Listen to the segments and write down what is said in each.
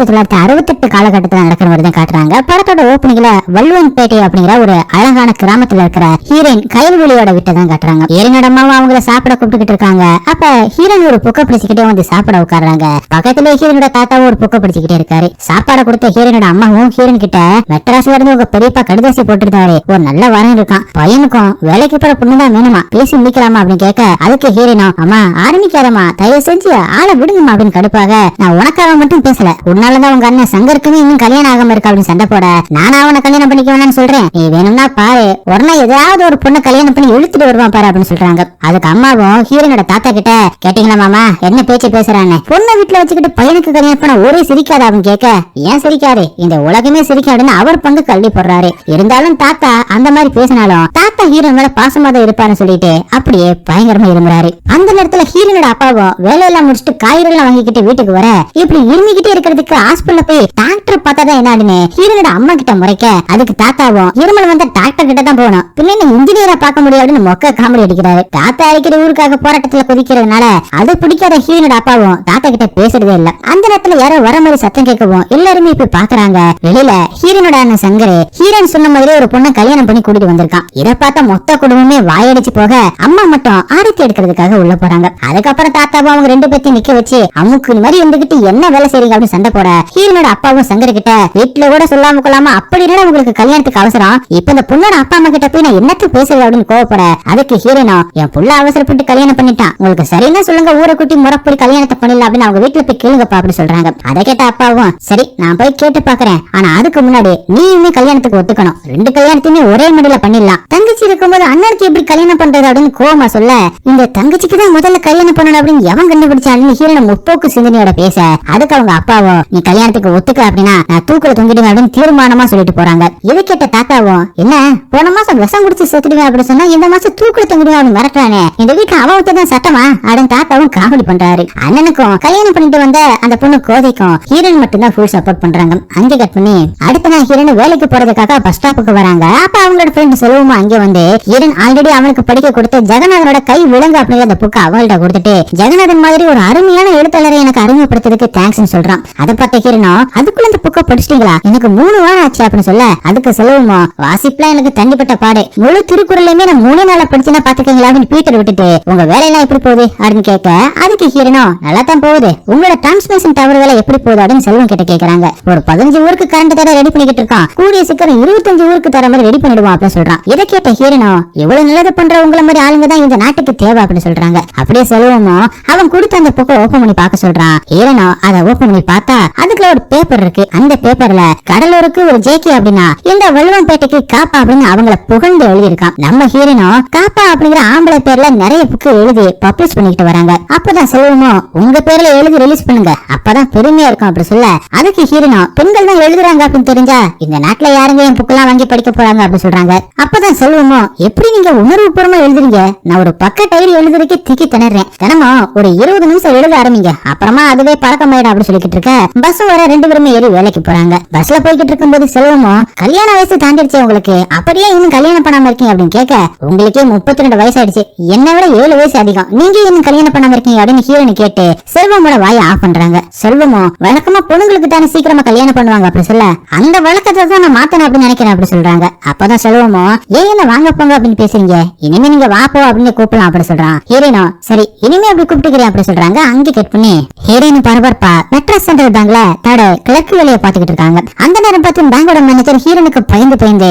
1968 காலகட்டத்தில் நடக்கிற மாதிரி தான் காட்டுறாங்க. படத்தோட ஓப்பனிங்ல வள்ளுவன்பேட்டை அப்படிங்கிற ஒரு அழகான கிராமத்துல இருக்கிற ஹீரோயின் கைல்வெளியோட வீட்டை தான் காட்டுறாங்க. ஹீரோனோட அம்மாவும் அவங்கள சாப்பிட கூப்பிட்டுக்கிட்டு இருக்காங்க. அப்ப ஹீரோயின் ஒரு புக்க பிடிச்சுக்கிட்டே வந்து சாப்பிட உட்காடுறாங்க. பக்கத்துல ஹீரோனோட தாத்தாவும் ஒரு புக்க பிடிச்சுக்கிட்டே இருக்காரு. சாப்பாடு கொடுத்த ஹீரோனோட அம்மாவும் ஹீரோயின் கிட்ட மெட்ராஸ்ல இருந்து உங்க பெரியப்பா கடுதாசி போட்டுருந்தாரு, ஒரு நல்ல வரம் இருக்கான், பையனுக்கும் வேலைக்கு போற பொண்ணுதான் வேணுமா, பேசி முடிக்கலாமா அப்படின்னு கேட்க, அதுக்கு ஹீரோயினும் அம்மா ஆரம்பிக்காதமா, தயவு செஞ்சு ஆளை விடுங்கம்மா அப்படின்னு கடுப்பாக, நான் உனக்காக மட்டும் பேசல, உன்னாலதான் உங்க அண்ணன் சங்கருக்குமே இன்னும் கல்யாணம் ஆகாம இருக்கா அப்படின்னு சண்டை போட, நானா அவனை கல்யாணம் பண்ணிக்க வேணாம்னு சொல்றேன், நீ வேணும்னா பாரு, உடனே ஏதாவது ஒரு பொண்ணை கல்யாணம் பண்ணி இழுத்துட்டு வருவான் பாரு அப்படின்னு சொல்றாங்க. அதுக்கு அம்மாவும் ஹீரோனோட தாத்தா கிட்ட, கேட்டீங்களா மாமா என்ன பேச்சு பேசுறான்னு, பொண்ணை வீட்டுல வச்சுக்கிட்டு பையனுக்கு கல்யாணம் பண்ண ஒரே சிரிக்காத அப்படின்னு கேட்க, ஏன் சிரிக்காரு, இந்த உலகமே சிரிக்காதுன்னு அவர் பங்கு கல்வி போடுறாரு. இருந்தாலும் தாத்தா அந்த மாதிரி பேசினாலும் தாத்தா ஹீரோ மேல பாசமா தான் இருப்பாருன்னு சொல்லிட்டு அப்படியே பயங்கரமா இருமுறாரு. அந்த நேரத்துல ஹீரோனோட அப்பாவும் வேலையெல்லாம் முடிச்சுட்டு காய்கறிலாம் வாங்கிக்கிட்டு வீட்டுக்கு வர, இப்படி இருமிக்கிட்டே இருக்கிறதுக்கு ஹாஸ்பிட்டல்ல போய் டாக்டர் பார்த்தாதான் என்னன்னு ஹீரோனோட அம்மா கிட்ட முறைக்க, அதுக்கு தாத்தாவும் இருமல் வந்த டாக்டர் கிட்ட தான் போகணும், பின்ன இன்ஜினியரா பார்க்க முடியாதுன்னு மொக்க காமெடி அடிக்கிறாரு. தாத்தா அடிக்கிற ஊருக்காக போராட்டத்துல கொதிக்கிறதுனால அது பிடிக்காத ஹீரோனோட அப்பாவும் தாத்தா கிட்ட பேசுறதே இல்ல. அந்த நேரத்துல யாரோ வர மாதிரி சத்தம் கேட்கவும் எல்லாருமே இப்ப பாக்குறாங்க. வெளியில ஹீரோனோட அண்ணன் சங்கரு ஹீரோன் சொன்ன மாதிரி ஒரு பொண்ணை கல்யாணம் பண்ணி கூட்டிட்டு வந்திருக்கான். இதை பார்த்த மொத்த குடும்பமே வாயடிச்சு போக, அம்மா மட்டும் ஆரத்தி எடுக்கிறதுக்காக உள்ள போறாங்க. அதுக்கப்புறம் தாத்தாவும் அவங்க ரெண்டு பேத்தையும் நிக்க வச்சு அம்முக்கு மாதிரி இருந்துகிட்டு என்ன வேலை செய்றீங்க அப்படின்னு சண்டை போட, ஹீரோனோட அப்பாவும் சங்கர் கிட்ட, வீட்டுல கூட சொல்லாம கொள்ளாம அப்படி உங்களுக்கு கல்யாணத்துக்கு அவசரம், இப்ப இந்த பொண்ணோட அப்பா அம்மா கிட்ட போய் நான் என்னத்து பேசுறது அப்படின்னு கோவப்பட, அதுக்கு ஹீரோனோ, என் புள்ள அவசரப்பட்டு கல்யாணம் பண்ணிட்டான், உங்களுக்கு சரின்னா சொல்லுங்க, ஊரை கூட்டி முறைப்படி கல்யாணத்தை பண்ணல அப்படின்னு அவங்க வீட்டுல போய் கேளுங்கப்பா அப்படின்னு சொல்றாங்க. அதை கேட்ட அப்பாவும், சரி நான் போய் கேட்டு பாக்குறேன், ஆனா அதுக்கு முன்னாடி நீ இன்னும் கல்யாணத்துக்கு ஒத்துக்கணும், ரெண்டு கல்யாணத்தையுமே ஒரே மடியில பண்ணிடலாம், தங்கச்சி இருக்கும்போது அண்ணனுக்கு எப்படி கல்யாணம் பண்றது அப்படின்னு கோவமா சொல்ல, இந்த தங்கச்சிக்கு தான் முதல்ல கல்யாணம் பண்ணணும் அப்படின்னு எவன் கண்டுபிடிச்சான்னு ஹீரோன முற்போக்கு சிந்தனையோட பேச, அதுக்கு அவங்க அப்பாவும், நீ கல்யாணத்துக்கு ஒத்துக்க அப்படின்னா நான் தூக்குல தொங்கிடுவேன் அப்படின்னு தீர்மானமா சொல்லிட்டு போறாங்க. இதை கேட்ட தாத்தாவும், என்ன போன மாசம் விஷம் குடிச்சு செத்துடுவேன் அப்படின்னு சொன்னா இந்த மாசம் தூக்குல தொங்கிடுவேன் அப்படின்னு மிரட்டானே, இந்த வீட்டுல அவன் சட்டமா அப்படின்னு தாத்தாவும் காமெடி பண்றாரு. அண்ணனுக்கும் கல்யாணம் பண்ணிட்டு வந்த அந்த பொண்ணு கோதைக்கும் ஹீரோன் மட்டும் தான் ஃபுல் சப்போர்ட் பண்றாங்க. அங்க கட் பண்ணி அடுத்த நாள் ஹீரோன் வேலைக்கு போறதுக்காக பஸ் ஸ்டாப்புக்கு வராங்க. அப்ப அவங்களோட ஃப்ரெண்ட் செல்வமா அங்க வந்து, ஹீரோன் ஆல்ரெடி அவனுக்கு படிக்க கொடுத்த ஜெகநாதனோட கை விலங்கு அப்படிங்கிற அந்த புக்கை அவங்கள்ட்ட கொடுத்துட்டு, ஜெகநாதன் மாதிரி ஒரு அருமையான எழுத்தாளரை எனக்கு அறிமுகப்படுத்துறதுக்கு தேங்க்ஸ் சொல்றான். அதை பார்த்த ஹீரோனோ, அதுக்குள்ள இந்த புக்கை படிச்சிட்டீங்களா, எனக்கு 3 வாரம் ஆச்சு அப்படின்னு சொல்ல, அதுக்கு செல்வமோ, வாசிப்புலாம் எனக்கு தண்டிப்பட்ட பாடு, முழு திருக்குறளையுமே நான் 3 நாள படிச்சுனா பாத்துக்கீங்களா அப்படின்னு பீட்டர் விட்டுட்டு, உங்க வேலையெல்லாம் எப்படி போகுது அப்படின்னு கேட்க, அதுக்கு ஹீரோனோ, நல்லா தான் போகுது, உங்களோட டிரான்ஸ்மிஷன் டவர் வேலை எப்படி போகுது அப்படின்னு செல்வம் கிட்ட கேக்குறாங்க. ஒரு 15 ஊருக்கு கரண்ட் தர ரெடி பண்ணிக்கிட்டு இருக்கான், கூடிய சீக்கிரம் 25 ஊருக்கு தர மாதிரி ரெடி பண்ணிடுவோம் அப்படின்னு சொல்றான். இதை கேட்ட ஹீரோனோ, எவ்வளவு நல்லது பண்ற உங்களை மாதிரி ஆளுங்க தான் இந்த நாட்டுக்கு தேவை அப்படின்னு சொல்றாங்க. அப்படியே செல்வமோ அவன் கொடுத்த அந்த புக்கை ஓபன் பண்ணி பார்க்க சொல்றான். ஹீரோனோ அதை ஓபன் பண்ணி பார்த்தா அதுக்குள்ள ஒரு பேப்பர் இருக்கு. அந்த பேப்பர்ல கடலூருக்கு ஒரு ஜேகே அப்படின்னா இந்த வள்ளுவன்பேட்டைக்கு காப்பா அப்படின்னு அவங்கள புகழ்ந்து எழுதியிருக்கான். நம்ம ஹீரோனோ காப்பா அப்படிங்கிற ஆம்பளை பேர்ல நிறைய புக்கு எழுதி பப்ளிஷ் பண்ணிக்கிட்டு வராங்க. அப்பதான் செல்வமோ, உங்க பேர்ல எழுதி ரிலீஸ் பண்ணுங்க, அப்பதான் பெருமையா இருக்கும் அப்படி சொல்ல, அதுக்கு ஹீரோனோ, பெண்கள் தான் எழுதுறாங்க அப்படின்னு தெரிஞ்சா இந்த நாட்டுல யாருங்க என் புக்கெல்லாம் வாங்கி படிக்க போறாங்க அப்படின்னு சொல்றாங்க. அப்பதான் செல்வமோ, எப்படி நீங்க உணர்வு பூர்வமா எழுதுறீங்க, நான் ஒரு பக்க டைரி எழுதுறதுக்கு திக்கி திணறேன், தினமும் ஒரு 20 நிமிஷம் எழுத ஆரம்பிங்க, அப்புறமா அதுவே பழக்கமாயிடும் அப்படி சொல்லிக்கிட்டு இருக்க, பஸ் வர 2 பேருமே ஏறி வேலைக்கு போறாங்க. பஸ்ல போய்கிட்டு இருக்கும்போது செல்வமோ, கல்யாண வயசு தாண்டிடுச்சு உங்களுக்கு, அப்படியே இன்னும் கல்யாணம் பண்ணாம இருக்கீங்க அப்படின்னு கேட்க, உங்களுக்கே 32 வயசு ஆயிடுச்சு, என்னை விட 7 வயசு அதிகம், நீங்க இன்னும் கல்யாணம் பண்ணாம இருக்கீங்க அப்படின்னு ஹீரோனி கேட்டு செல்வமோட வாயை ஆஃப் பண்றாங்க. செல்வமோ, வழக்கமா பொண்ணுங்களுக்கு தானே சீக்கிரமா கல்யாணம் பண்ணுவாங்க அப்படி சொல்ல, அந்த வழக்கத்தை தான் நான் மாத்தணும் அப்படின்னு நினைக்கிறேன் அப்படி சொல்றாங்க. அப்பதான் செல்வமோ, ஏன் என்ன வாங்க போங்க அப்படின்னு பேசுறீங்க, இனிமே நீங்க வாப்போ அப்படின்னு கூப்பிடலாம் அப்படி சொல்றான். ஹீரோனோ, சரி இனிமே அப்படி கூப்பிட்டுக்கிறேன் அப்படி சொல்றாங்க. அங்க கட் பண்ணி ஹீரோயின் பரபரப்பா மெட்ராஸ் சென்ட்ரல் பேங்க்ல தட கிழக்கு வேலையை பாத்துக்கிட்டு இருக்காங்க. அந்த நேரம் பார்த்து பேங்கோட மேனேஜர் ஹீரோனுக்கு பயந்து பேங்க்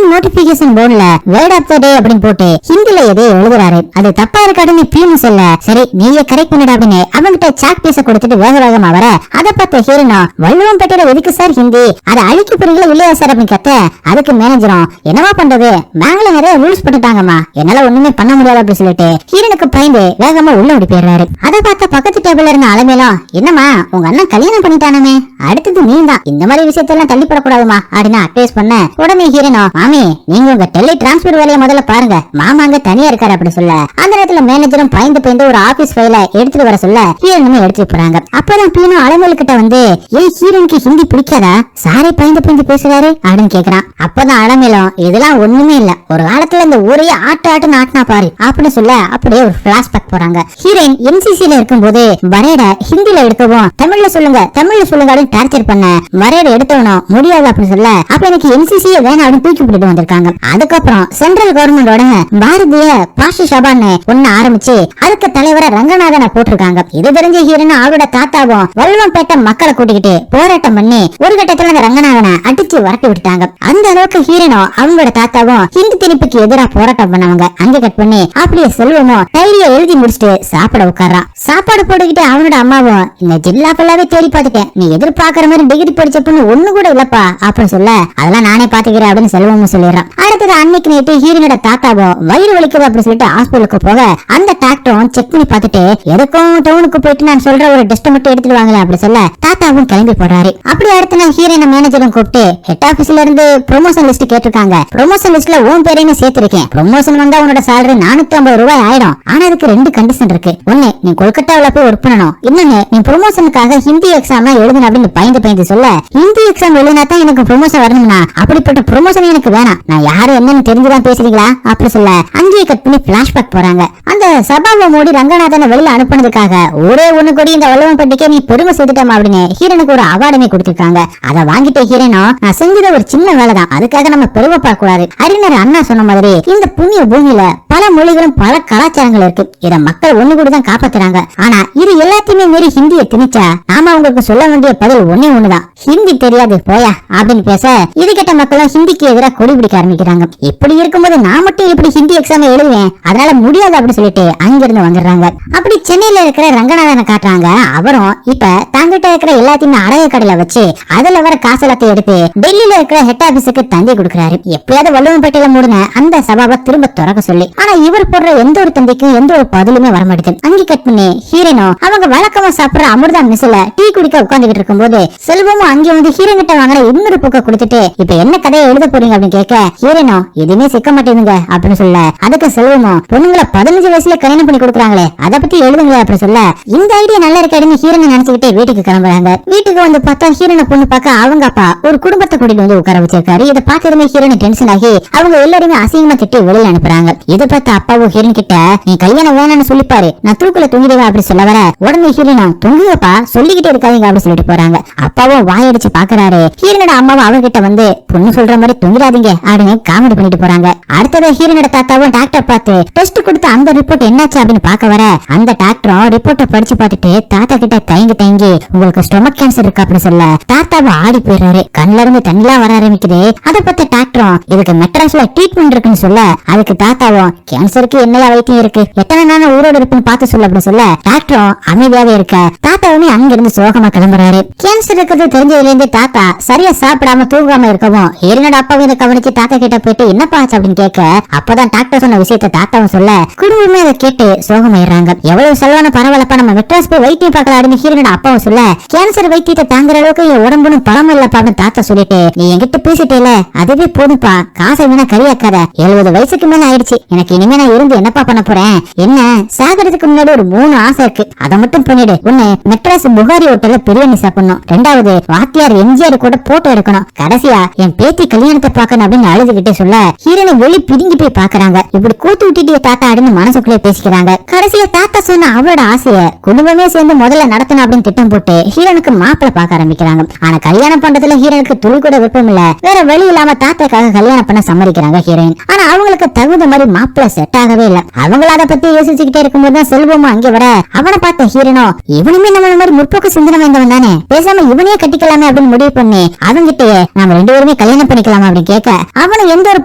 நோட்டிபிகேஷன் போர்டுல வேர்ட் ஆஃப் த டே அப்படின்னு போட்டு ஹிந்தில எதோ எழுதுறாரு. அது தப்பா இருக்காதுன்னு பியூன் சொல்ல, சரி நீயே கரெக்ட் பண்ணிடு அப்படின்னு அவங்கிட்ட சாக் பீஸ கொடுத்துட்டு வேக வேகமா வர, அதை பார்த்த ஹீரோனோ, வள்ளுவன்பேட்டையில எதுக்கு சார் ஹிந்தி, அதை அழிக்க போறீங்களா இல்லையா சார் அப்படின்னு கத்த, அதுக்கு மேனேஜரும், என்னவா பண்றது பேங்க்ல நிறைய ரூல்ஸ் பண்ணிட்டாங்கம்மா, என்னால ஒண்ணுமே பண்ண முடியாது அப்படின்னு சொல்லிட்டு ஹீரோனுக்கு பயந்து வேகமா உள்ள ஓடி போயிடுறாரு. அதை பார்த்த பக்கத்து டேபிள்ல இருந்த அலமேலும், என்னமா உங்க அண்ணன் கல்யாணம் பண்ணிட்டானே, அடுத்தது நீ தான் இந்த மாதிரி விஷயத்தெல்லாம் தள்ளிப்படக்கூடாதுமா அப்படின்னு அட்வைஸ் பண்ண, உடனே ஹீரோனோ, மாமி நீங்க உங்க டெல்லி டிரான்ஸ்பர் வேலையை முதல்ல பாருங்க, மாமா அங்க தனியா இருக்காரு அப்படி சொல்ல, அந்த நேரத்துல மேனேஜரும் பயந்து ஒரு ஆபீஸ் ஃபைல எடுத்துட்டு வர சொல்ல ஹீரோனுமே எடுத்துட்டு போறாங்க. அப்பதான் பீனோ அலமேலு கிட்ட வந்து, ஏன் ஹீரோனுக்கு ஹிந்தி பிடிக்காதா, சாரே பயந்து பேசுறாரு அப்படின்னு கேக்குறான். அப்பதான் அலமேலும், இதெல்லாம் ஒண்ணுமே இல்ல, ஒரு காலத்துல இந்த ஊரையே ஆட்டுன்னு ஆட்டினா பாரு அப்படின்னு சொல்ல, அப்படியே ஒரு பிளாஷ்பேக் போறாங்க. ஹீரோயின் என்சிசில இருக்கும் போது பரேட ஹிந்தில எடுக்கவும் தமிழ்ல சொல்லுங்க அப்படின்னு டார்ச்சர் பண்ண மரியாதை எடுத்தவனும் முடியாது அப்படின்னு சொல்ல, அப்ப எனக்கு என்சிசியே வேணும் அப்படின்னு தூக்கி போட்டு வந்திருக்காங்க. அதுக்கப்புறம் சென்ட்ரல் கவர்மெண்டோட பாரதிய பாஷி சபான்னு ஒண்ணு ஆரம்பிச்சு அதுக்கு தலைவரை ரங்கநாதனை போட்டிருக்காங்க. இது தெரிஞ்ச ஹீரோனும் அவரோட தாத்தாவும் வல்லுவம்பேட்டை மக்களை கூட்டிக்கிட்டு போராட்டம் பண்ணி ஒரு கட்டத்துல அந்த ரங்கநாதனை அடிச்சு வரட்டி விட்டுட்டாங்க. அந்த அளவுக்கு ஹீரோனும் அவங்களோட தாத்தாவும் ஹிந்தி திணிப்புக்கு எதிராக போராட்டம் பண்ணவங்க. அங்க கட் பண்ணி அப்படியே செல்வமும் டைரியை எழுதி முடிச்சுட்டு சாப்பிட உட்காரான். சாப்பாடு போட்டுக்கிட்டு அவனோட அம்மாவும், இந்த ஜில்லா ஃபுல்லாவே தேடி பார்த்துட்டேன், நீ எதிர்பார்க்கிற மாதிரி டிகிரி படிச்ச பொண்ணு ஒண்ணு கூட இல்லப்பா அப்படின்னு சொல்ல, அதெல்லாம் நானே பாத்துக்கிறேன் அப்படின்னு செல்வமும் சொல்லிடுறான். அடுத்தது அன்னைக்கு நைட்டு ஹீரோனோட தாத்தாவும் வயிறு வலிக்குது அப்படின்னு சொல்லிட்டு ஹாஸ்பிட்டலுக்கு போக அந்த டாக்டரும் செக் பண்ணி பார்த்துட்டு எதுக்கும் டவுனுக்கு போயிட்டு நான் சொல்ற ஒரு டெஸ்ட் மட்டும் எடுத்துட்டு வாங்கல அப்படி சொல்ல தாத்தாவும் கிளம்பி போறாரு. அப்படி அடுத்த நாள் ஹீரோன மேனேஜரும் கூப்பிட்டு ஹெட் ஆபீஸ்ல இருந்து ப்ரொமோஷன் லிஸ்ட் கேட்டிருக்காங்க. ப்ரொமோஷன் லிஸ்ட்ல உன் பேரையும் சேர்த்திருக்கேன். ப்ரொமோஷன் வந்தா உன்னோட salary 450 ரூபாய் ஆயிடும். ஆனா அதுக்கு 2 கண்டிஷன் இருக்கு. ஒண்ணு, நீ கொல்கத்தாவில போய் ஒர்க் பண்ணணும். இன்னொன்னு, நீ ப்ரொமோஷனுக்காக ஹிந்தி எக்ஸாம் எழுதணும் அப்படின்னு பயந்து சொல்ல, ஹிந்தி எக்ஸாம் எழுதினா தான் எனக்கு ப்ரொமோஷன் வரணும்னா அப்படிப்பட்ட ப்ரொமோஷன் எனக்கு வேணாம், நான் யாரு என்னன்னு தெரிஞ்சுதான் பேசுறீங்களா அப்படி சொல்ல அங்கேயே கட் பண்ணி பிளாஷ்பேக் போறாங்க. அந்த சபாவை மூடி ரங்கநாதனை வெளியில அனுப்புனதுக்காக ஒரே ஒண்ணு கூட இந்த வல்லவம்பேட்டைக்கே நீ பெருமை சேர்த்துட்டோம் அப்படின்னு ஹீரோனுக்கு ஒரு அவார்டுமே கொடுத்திருக்காங்க. அதை வாங்கிட்ட ஹீரோனோ, நான் செஞ்சது ஒரு சின்ன வேலைதான், அதுக்காக நம்ம பெருமை பார்க்க கூடாது. அறிஞர் அண்ணா சொன்ன மாதிரி இந்த புண்ணிய பூமியில பல மொழிகளும் பல கலாச்சாரங்கள் இருக்கு. இத மக்கள் ஒண்ணு கூட தான் காப்பாத்துறாங்க. ஆனா இது எல்லாத்தையுமே மீறி ஹிந்தியை திணிச்சா நாம அவங்களுக்கு சொல்ல வேண்டிய பதில் ஒன்னே ஒண்ணுதான், ஹிந்தி தெரியாது போயா அப்படின்னு பேச இது கேட்ட மக்களும் ஹிந்திக்கு எதிராக கொடி பிடிக்க ஆரம்பிக்கிறாங்க. இப்படி இருக்கும்போது நான் மட்டும் இப்படி ஹிந்தி எக்ஸாம் எழுதுவேன், அதனால முடியாது அப்படின்னு சொல்லிட்டு அங்கிருந்து வந்துடுறாங்க. அப்படி சென்னையில இருக்கிற ரங்கநாதனை காட்டுறாங்க. அவரும் இப்ப தங்கிட்ட இருக்கிற எல்லாத்தையுமே அழகு கடையில வச்சு அதுல வர காசலத்தை எடுத்து டெல்லியில இருக்கிற ஹெட் ஆபீஸுக்கு தந்தி கொடுக்கிறாரு. எப்படியாவது வல்லுவம்பேட்டையில மூடின அந்த சபாவை திரும்ப திறக்க சொல்லி. ஆனா இவர் போடுற எந்த ஒரு தந்திக்கும் எந்த ஒரு பதிலுமே வரமாட்டேது. அங்கே கட் பண்ணி ஹீரோனோ அவங்க வழக்கமா சாப்பிடுற அமிர்தா மிஸ்ல டீ குடிக்க உட்கார்ந்துகிட்டு இருக்கும்போது செல்வமும் அங்கே வந்து ஹீரோன் கிட்ட வாங்குற இன்னொரு புக்க கொடுத்துட்டு இப்ப என்ன கதையை எழுத போறீங்க அப்படின்னு கேட்க ஹீரோனோ எதுவுமே சிக்க மாட்டேங்குங்க அப்படின்னு சொல்ல, அதுக்கு செல்வமும் பொண்ணுங்களை 15 வயசுல கல்யாணம் பண்ணி கொடுக்குறாங்களே அதை பத்தி எழுதுங்க அப்படின்னு சொல்ல, இந்த ஐடியா நல்லா இருக்காதுன்னு ஹீரோனை நினைச்சுக்கிட்டே வீட்டுக்கு கிளம்புறாங்க. வீட்டுக்கு வந்து பார்த்தா ஹீரோனை பொண்ணு பார்க்க அவங்க அப்பா ஒரு குடும்பத்தை கூட்டிட்டு வந்து உட்கார வச்சிருக்காரு. இதை பார்த்ததுமே ஹீரோனை டென்ஷன் ஆகி அவங்க எல்லாருமே அசிங்கமா திட்டி வெளியில அனுப்புறாங்க. இதை பார்த்து அப்பாவும் ஹீரோன் கிட்ட நீ கல்யாணம் வேணும்னு சொல்லிப்பாரு, நான் தூக்குல தொங்கிடுவேன் அப்படி சொல்ல வர உடனே ஹீரோனா தொங்குங்கப்பா சொல்லிக்கிட்டே இருக்காதீங்க அப்படின்னு சொல்லிட்டு போறாங்க. அப்பாவும் வாயடிச்சு பாக்குறாரு. ஹீரோனோட அம்மாவும் அவர்கிட்ட வந்து பொண்ணு சொல்ற மாதிரி தொங்கிடாதீங்க அப்படின்னு காமெடி பண்ணிட்டு போறாங்க. அடுத்தது ஹீரோனோட தாத்தாவும் டாக்டர் பார்த்து டெஸ்ட் கொடுத்து அந்த ரிப்போர்ட் என்னாச்சு அப்படின்னு பாக்க வர அந்த டாக்டரும் ரிப்போர்ட்டை படிச்சு பார்த்துட்டு தாத்தா கிட்ட தயங்கி உங்களுக்கு ஸ்டொமக் கேன்சர் இருக்கு அப்படின்னு சொல்ல தாத்தாவும் ஆடி போயிடுறாரு. கண்ணுல இருந்து தண்ணிலாம் வர ஆரம்பிக்குது. அதை பார்த்த டாக்டரும் இதுக்கு மெட்ராஸ்ல ட்ரீட்மெண்ட் இருக்குன்னு சொல்ல அதுக்கு தாத்தாவும் கேன்சருக்கு என்னையா வைத்தியம் இருக்கு, எத்தனை நாள் ஊரோட இருக்குன்னு பார்த்து சொல்ல அப்படின்னு சொல்ல டாக்டரும் அமைதியாவே இருக்க தாத்தாவுமே அங்கிருந்து சோகமா கிளம்புறாரு. கேன்சர் இருக்கிறது தெரிஞ்சதுல இருந்து தாத்தா சரியா சாப்பிடாம தூங்காம இருக்கவும் ஹீரோனோட அப்பாவும் இதை கவனிச்சு தாத்தா கிட்ட போயிட்டு என்னப்பா ஆச்சு அப்படின்னு கேட்க அப்பதான் டாக்டர் சொன்ன விஷயத்த தாத்தாவும் சொல்ல குடும்பமே அதை கேட்டு சோகமாயிடுறாங்க. எவ்வளவு செலவான பரவாயில்லப்பா நம்ம மெட்ராஸ் போய் வைத்தியம் பார்க்கலாம் அப்படின்னு ஹீரோனோட அப்பாவும் சொல்ல கேன்சர் வைத்தியத்தை தாங்குற அளவுக்கு என் உடம்புன்னு பழம் இல்லப்பா அப்படின்னு தாத்தா சொல்லிட்டு நீ என்கிட்ட பேசிட்டேல அதுவே போதுப்பா, காசை வேணா கரியாக்காத, 70 வயசுக்கு மேல ஆயிடுச்சு, எனக்கு இனிமே நான் இருந்து என்னப்பா பண்ண போறேன், என்ன சாகிறதுக்கு முன்னாடி ஒரு 3 ஆசை இருக்கு, அதை மட்டும் பண்ணிடு. ஒண்ணு மெட்ராஸ் புகாரி ஹோட்டல்ல பிரியாணி சாப்பிடணும், 2வது வாத்தியார் எம்ஜிஆர் கூட போட்டோ எடுக்கணும், கடைசியா என் பேத்தி கல்யாணத்தை பார்க்கணும் அப்படின்னு அழுதுகிட்டே சொல்ல ஹீரோனை வெளி பிரிஞ்சு போய் பாக்குறாங்க. இப்படி கூத்து விட்டுட்டு தாத்தா அப்படின்னு மனசுக்குள்ளே பேசிக்கிறாங்க. கடைசியா தாத்தா சொன்ன அவரோட ஆசைய குடும்பமே சேர்ந்து முதல்ல நடத்தணும் அப்படின்னு திட்டம் போட்டு ஹீரோனுக்கு மாப்பிள்ள பார்க்க ஆரம்பிக்கிறாங்க. ஆனா கல்யாணம் பண்றதுல ஹீரோனுக்கு துளி கூட விருப்பம் இல்ல. வேற வழி இல்லாம தாத்தாக்காக கல்யாணம் பண்ண சம்மதிக்கிறாங்க ஹீரோயின். ஆனா அவங்களுக்கு தகுந்த மாதிரி மாப்பிள்ள செட் ஆகவே இல்ல. அவங்கள அதை பத்தி யோசிச்சுக்கிட்டே இருக்கும்போது தான் செல்வமும் அங்கே வர அவனை பார்த்த ஹீரோனோ இவனுமே நம்ம மாதிரி முற்போக்கு சிந்தனை வேண்டவன் தானே, பேசாம இவனையே கட்டிக்கலாமே அப்படின்னு முடிவு பண்ணி அவங்கிட்டயே நாம 2 பேருமே கல்யாணம் பண்ணிக்கலாமா அப்படின்னு கேட்க அவனும் எந்த ஒரு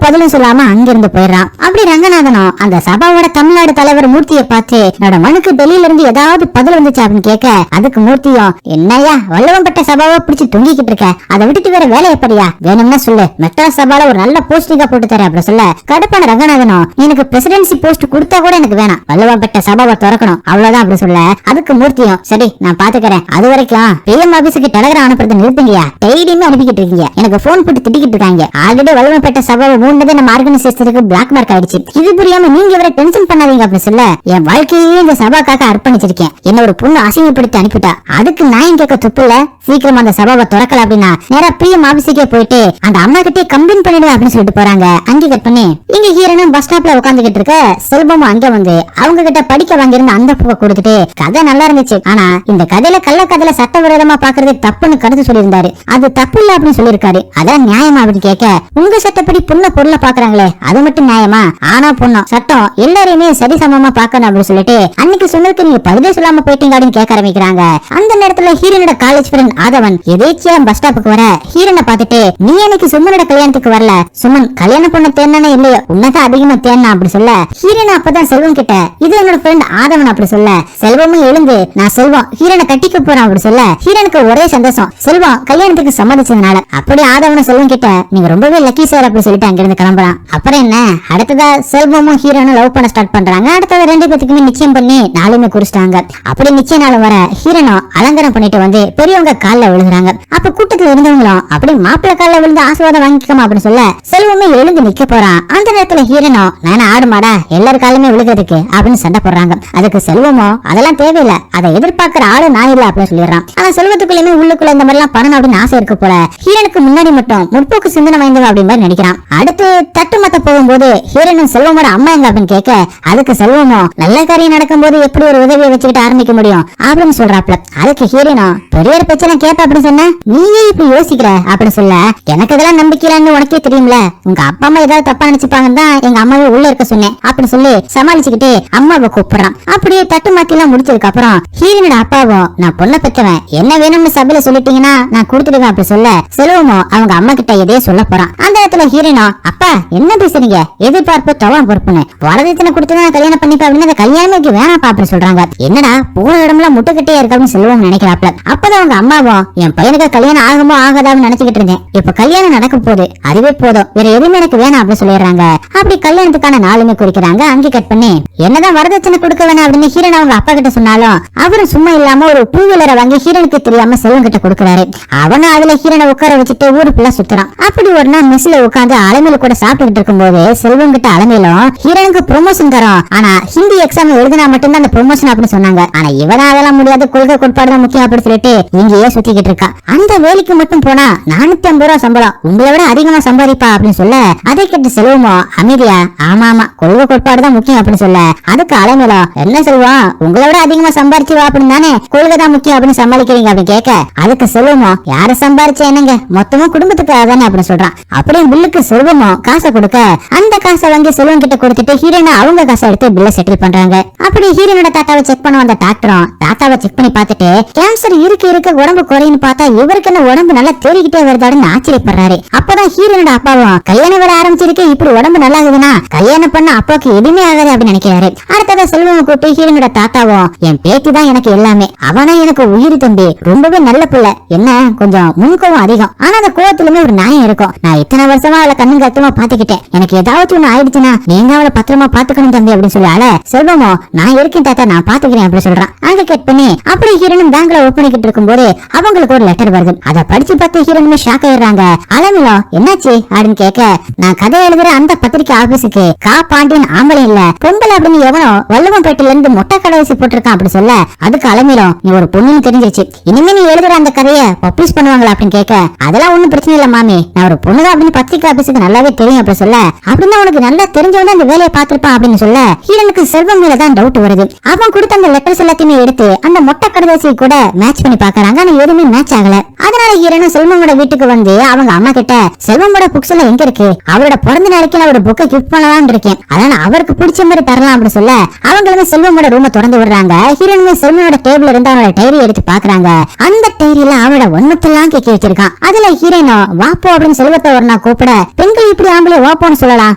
பதிலும் சொல்லாம அங்கிருந்து போயிடுறான். அப்படி ரங்கநாதனும் அந்த சபாவோட தமிழ்நாடு தலைவர் மூர்த்தியை பார்த்து என்னோட மனுக்கு டெல்லியில இருந்து ஏதாவது பதில் வந்துச்சு அப்படின்னு கேட்க அதுக்கு மூர்த்தியும் என்னையா வல்லவம்பட்ட சபாவை பிடிச்சு தொங்கிக்கிட்டு இருக்க, அதை விட்டுட்டு வேற வேலை எப்படியா, வேணும்னா சொல்லு மெட்ராஸ் சபால ஒரு நல்ல போஸ்டிங்கா போட்டு தரேன் அப்படி சொல்ல கடுப்பான ரங்கநாதனும் எனக்கு பிரசிடென்சி போஸ்ட் கொடுத்தா கூட எனக்கு வேணாம், வல்லவம்பட்ட சபாவை திறக்கணும் அவ்வளவுதான் அப்படி சொல்ல அதுக்கு மூர்த்தியும் சரி நான் பாத்துக்கிறேன், அது வரைக்கும் பிஎம் ஆபீஸுக்கு டெலிகிராம் அனுப்புறது நிறுத்துங்கயா, டெய்லியுமே அனுப்பிக்கிட்டு இருக்கீங்க, எனக்கு போன் போட்டு திட்டிக்கிட்டு இருக்காங்க, ஆல்ரெடி வல்லவம்பட்ட சபாவை மூண்டதே நம்ம ஆர்கனைசேஷனுக்கு பிளாக் மார்க் ஆயிடுச்சு, இது புரியாம நீங்க வேற டென்ஷன் பண்ணாதீங்க அப்படி சொல்ல என் வாழ்க்கையே இந்த சபாக்காக அர்ப்பணிச்சிருக்கேன், என்ன ஒரு பொண்ணு அசிங்கப்படுத்தி அனுப்பிட்டா அதுக்கு நான் கேட்க துப்பு இல்ல, சீக்கிரம் அந்த சபாவை திறக்கல அப்படின்னா நேரா பிஎம் ஆபீஸுக்கே போயிட்டு அந்த அம்மா கிட்டே கம்ப்ளைண்ட் பண்ணிடுவேன் அப்படின்னு சொல்லிட்டு போறாங்க. அங்கே கட் பண்ணி இங்க ஹீரோனும் பஸ் ஸ்டாப்ல உட்காந்துக்கிட்டு இருக்க செல்வமும் அங்க வந்து அவங்க கிட்ட படிக்க வாங்கியிருந்த அந்த பூவை கொடுத்துட்டு கதை நல்லா இருந்துச்சு, ஆனா இந்த கதையில கள்ள கதையில சட்டவிரோதமா பாக்குறது தப்பு தப்புன்னு கருத்து சொல்லியிருந்தாரு. அது தப்பு இல்ல அப்படின்னு சொல்லியிருக்காரு. அதான் நியாயமா அப்படின்னு கேட்க, உங்க சட்டப்படி புண்ண பொருளை பாக்குறாங்களே அது மட்டும் நியாயமா? ஆனா பொண்ணும் சட்டம் எல்லாரையுமே சரிசமமா பாக்கணும் அப்படின்னு சொல்லிட்டு அன்னைக்கு சொன்னதுக்கு நீங்க பதிலே சொல்லாம போயிட்டீங்க அப்படின்னு கேட்க ஆரம்பிக்கிறாங்க. அந்த நேரத்துல ஹீரோனோட காலேஜ் ஃப்ரெண்ட் ஆதவன் எதேச்சியா பஸ் ஸ்டாப்புக்கு வர ஹீரோனை பார்த்துட்டு, நீ எனக்கு சுமனோட கல்யாணத்துக்கு வரல, சுமன் கல்யாணம் பண்ண தேனானே இல்லையோ உன்னதான் அதிகமா தேனா அப்படி சொல்ல, ஹீரோனை அப்பதான் செல்வம் கிட்ட இது என்னோட ஃப்ரெண்ட் ஆதவன் அப்படி சொல்ல, செல்வமும் எழுந்து நான் செல்வம் ஹீரோனை கட்டிக்க போறான் அப்படி சொல்ல, ஹீரோனுக்கு ஒரே சந்தோஷம் செல்வம் கல்யாணத்துக்கு சம்மதிச்சதுனால. அப்படி ஆதவன செல்வம் கிட்ட நீங்க ரொம்பவே லக்கி சார் அப்படி சொல்லிட்டு அங்கிருந்து கிளம்புறான். அப்புறம் என்ன, அடுத்ததா செல்வமும் ஹீரோனும் லவ் பண்ண ஸ்டார்ட் பண்றாங்க. அடுத்தது ரெண்டு பேத்துக்குமே நிச்சயம் பண்ணி நாளுமே குறிச்சிட்டாங்க. அப்படி நிச்சய நாள் வர ஹீரோனும் அலங்காரம் பண்ணிட்டு வந்து பெரியவங்க கால்ல விழுகுறாங்க. அப்ப கூட்டத்துல இருந்தவங்களும் அப்படி மாப்பிள்ளை கால்ல விழுந்து ஆசீர்வாதம் வாங்கிக்கமா அப்படின்னு சொல்ல, செல்வமே எழுந்து நிக்க போறான். அந்த நேரத்துல ஹீரோனும் நானே ஆடு மாடா எல்லாரும் காலுமே விழுகிறதுக்கு அப்படின்னு சண்டை போடுறாங்க. அதுக்கு செல்வமோ அதெல்லாம் தேவையில்லை, அதை எதிர்பார்க்கிற ஆளு நான் இல்ல அப்படின்னு சொல்லிடுறான். ஆனா செல்வத்துக்குள்ளயுமே உள்ளுக்குள்ள இந்த மாதிரி எல்லாம் பண்ணணும் அப்படின்னு ஆசை இருக்கு போல. ஹீரோனுக்கு முன்னாடி மட்டும் முற்போக்கு சிந்தனை வாய்ந்தவ அப்படின்னு மாதிரி நடிக்கிறான். அடுத்து தட்டு மத்த போகும்போது ஹீரோனும் செல்வமோட அம்மா எங்க அப்படின்னு கேட்க, அதுக்கு செல்வமோ நல்ல காரியம் நடக்கும் போது எப்படி ஒரு உதவியை வச்சுக்கிட்டு ஆரம்பிக்க முடியும் அப்படின்னு சொல்றாப்ல. அதுக்கு ஹீரோனும் பெரிய ஒரு பிரச்சனை கேட்ப அப்படின்னு சொன்ன, நீயே இப்படி யோசிக்கிற அப்படின்னு சொல்ல, எனக்கு இதெல்லாம் நம்பிக்கையிலன்னு உனக்கே தெரியும்ல, உங்க அப்பா அம்மா ஏதாவது தப்பா நினைச்சுப்பாங்கன்னு தான் எங்க அம்மாவை உள்ள இருக்க சொன்னேன் அப்படின்னு சொல்லி சமாளிச்சுக்கிட்டு அம்மாவை கூப்பிடுறான். அப்படியே தட்டு மாத்தி எல்லாம் முடிச்சதுக்கு அப்புறம் ஹீரோனோட அப்பாவும் நான் பொண்ணை பெற்றவன் என்ன வேணும்னு சபையில சொல்லிட்டீங்கன்னா நான் கொடுத்துடுவேன் அப்படி சொல்ல, செல்வமோ அவங்க அம்மா கிட்ட எதையோ சொல்ல போறான். அந்த இடத்துல ஹீரோனோ அப்பா என்ன பேசுறீங்க, எதிர்பார்ப்பு தவம் பொறுப்புன்னு வரதட்சணை கொடுத்துதான் கல்யாணம் பண்ணிப்பா அப்படின்னு அந்த கல்யாணமே வேணாப்பா அப்படின்னு சொல்றாங்க. என்னடா போற இடம்லாம் முட்டுக்கிட்டே இருக்கான்னு செல்வம் நினைக்கிறாப்ல. அப்பதான் அவங்க அம்மாவும் என் பையனுக்கு கல்யாணம் ஆகுமோ ஆகாதான்னு நினைச்சுக்கிட்டு இருந்தேன், இப்ப கல்யாணம் நடக்க போகுது அதுவே போதும் வேற எதுவுமே எனக்கு வேணாம் அப்படின்னு சொல்லிடுறாங்க. அப்படி கல்யாணத்துக்கான நாளுமே குறிக்கிறாங்க. அங்கே கட் பண்ணி என்னதான் வரதட்சணை கொடுக்க வேணாம் அப்படின்னு ஹீரோன் அவங்க அப்பா கிட்ட சொன்னாலும் அவரும் சும்மா இல்லாம ஒரு டூ வீலரை வாங்கி ஹீரோனுக்கு தெரியாம செல்வம் கிட்ட கொடுக்குறாரு. அவனும் அதுல ஹீரோனை உட்கார வச்சுட்டு ஊரு ஃபுல்லா சுத்துறான். அப்படி ஒரு நாள் மெஸ்ல உட்காந்து அலமையில கூட சாப்பிட்டுட்டு இருக்கும்போது செல்வம் கிட்ட அலமையிலும் ஹீரோனுக்கு ப்ரொமோஷன் தரோம், ஆனா ஹிந்தி எக்ஸாம் எழுதினா மட்டும்தான் அந்த ப்ரொமோஷன் அப்படின்னு சொன்னாங்க. ஆனா இவனா அதெல்லாம் முடியாது, கொள்கை கோட்பாடு தான் முக்கியம் அப்படின்னு சொல்லிட்டு இங்கேயே சுத்திக்கிட்டு இருக்கா. அந்த வேலைக்கு மட்டும் போனா 450 ரூபாய் சம்பளம், உங்களை விட அதிகமா சம்பாதிப்பா அப்படின்னு சொல்ல, அதை கேட்டு செல்வமோ அமைதியா ஆமா ஆமா கொள்கை கோட்பாடு தான் முக்கியம் அப்படின்னு சொல்ல, அதுக்கு அலமையில என்ன செல்வம் உங்களை விட அதிகமா சம்பாரிச்சு வா அப்படின்னு தானே கொள்கை தான் முக்கியம் அப்படின்னு சமாளிக்கிறீங்க அப்படின்னு கேட்க, அதுக்கு செல்வமோ யார சம்பாரிச்ச என்னங்க மொத்தமும் குடும்பத்துக்கு தானே அப்படின்னு சொல்றான். அப்படியே பில்லுக்கு செல்வமோ காசை கொடுக்க அந்த காசை வாங்கி செல்வம் கிட்ட கொடுத்துட்டு ஹீரோனை அவங்க காசை எடுத்து பில்ல செட்டில் பண்றாங்க. அப்படி ஹீரோனோட தாத்தாவை செக் பண்ண வந்த டாக்டரும் தாத்தாவை செக் பண்ணி பார்த்துட்டு கேன்சர் இருக்க உடம்பு குறையுன்னு பார்த்தா இவருக்கு என்ன உடம்பு நல்லா தேறிக்கிட்டே வருதான்னு ஆச்சரியப்படுறாரு. அப்பதான் ஹீரோனோட அப்பாவும் கல்யாணம் வர ஆரம்பிச்சிருக்கு, இப்படி உடம்பு நல்லா ஆகுதுன்னா கல்யாணம் பண்ண அப்பாவுக்கு எதுவுமே ஆகாது அப்படின்னு நினைக்கிறாரு. அடுத்ததா செல்வம் கூப்பிட்டு ஹீரோனோட தாத்தாவும் என் பேத்தி தான் எனக்கு எல்லாமே, அவனா எனக்கு உயிர் தம்பி, ரொம்பவே நல்ல பிள்ளை, என்ன கொஞ்சம் முன்கோவம் அதிகம், ஆனா அந்த கோவத்திலுமே ஒரு நியாயம் இருக்கும், நான் இத்தனை வருஷமா அவளை கண்ணு கருத்துமா பாத்துக்கிட்டேன், எனக்கு ஏதாவது ஒண்ணு ஆயிடுச்சுன்னா நீங்க அவளை பத்திரமா பாத்துக்கணும் தம்பி அப்படின்னு சொல்ல, செல்வமோ நான் இருக்கேன் தாத்தா நான் பாத்துக்கிறேன் அப்படி சொல்றான். அங்க கட் பண்ணி அப்படி ஹீரோனும் பேங்க்ல ஒர்க் பண்ணிக்கிட்டு இருக்கும்போது அவங்களுக்கு ஒரு லெட்டர் வருது. அதை படிச்சு பார்த்து ஹீரோனுமே ஷாக் ஆயிடுறாங்க. அலமிலோ என்னாச்சு அப்படின்னு கேட்க, நான் கதை எழுதுற அந்த பத்திரிக்கை ஆபீஸுக்கு கா பாண்டியன் ஆம்பளை இல்ல பொம்பளை அப்படின்னு எவனோ வள்ளுவம்பேட்டையில இருந்து மொட்டை கடைசி போட்டிருக்கான் அப்படி சொல்ல, அதுக்கு அலமிலோ நீ ஒரு பொண்ணுன்னு தெரிஞ்சிருச்சு, இனிமே நீ எழுதுற அந்த கதையை பப்ளிஷ் பண்ணுவாங்களா அப்படின்னு கேட்க, அதெல்லாம் ஒண்ணும் பிரச்சனை இல்ல மாமி, நான் ஒரு பொண்ணுதான் அப்படின்னு பத்திரிக்கை ஆபீஸுக்கு நல்லாவே தெரியும் அப்படி சொல்ல, அப்படின்னா உனக்கு நல்லா தெரிஞ்சவன அந்த வேலையை பார்த்திருப்பான் அப்படின்னு சொல்ல, ஹீரோனுக்கு செல்வம் மேல தான் டவுட் வருது. அவன் கொடுத்த அந்த லெட்டர்ஸ் எல்லாத்தையுமே எடுத்து அந்த மொட்டை கடைசி கூட மேட்ச் பண்ணி பாக்குறாங்க. ஆனா எதுவுமே மேட்ச் ஆகல. அதனால ஹீரோனும் செல்வமோட வீட்டுக்கு வந்து அவங்க அம்மா கிட்ட செல்வமோட புக்ஸ் எல்லாம் எங்க இருக்கு, அவரோட பிறந்த நாளைக்கு நான் ஒரு புக்கை கிஃப்ட் பண்ணலாம்னு இருக்கேன், அதனால அவருக்கு பிடிச்ச மாதிரி தரலாம் அப்படின்னு சொல்ல, அவங்களுமே செல்வமோட ரூம திறந்து விடுறாங்க. ஹீரோனுமே செல்வமோட டேபிள்ல இருந்து அவனோட டைரி எடுத்து பாக்குறாங்க. அந்த டைரியில அவனோட ஒன்னத்தெல்லாம் கேட்க வச்சிருக்கான். அதுல ஹீரோனோ வாப்போ அப்படின்னு செல்வத்தை ஒரு நான் கூப்பிட, பெண்கள் இப்படி ஆம்பளை வாப்போன்னு சொல்லலாம்,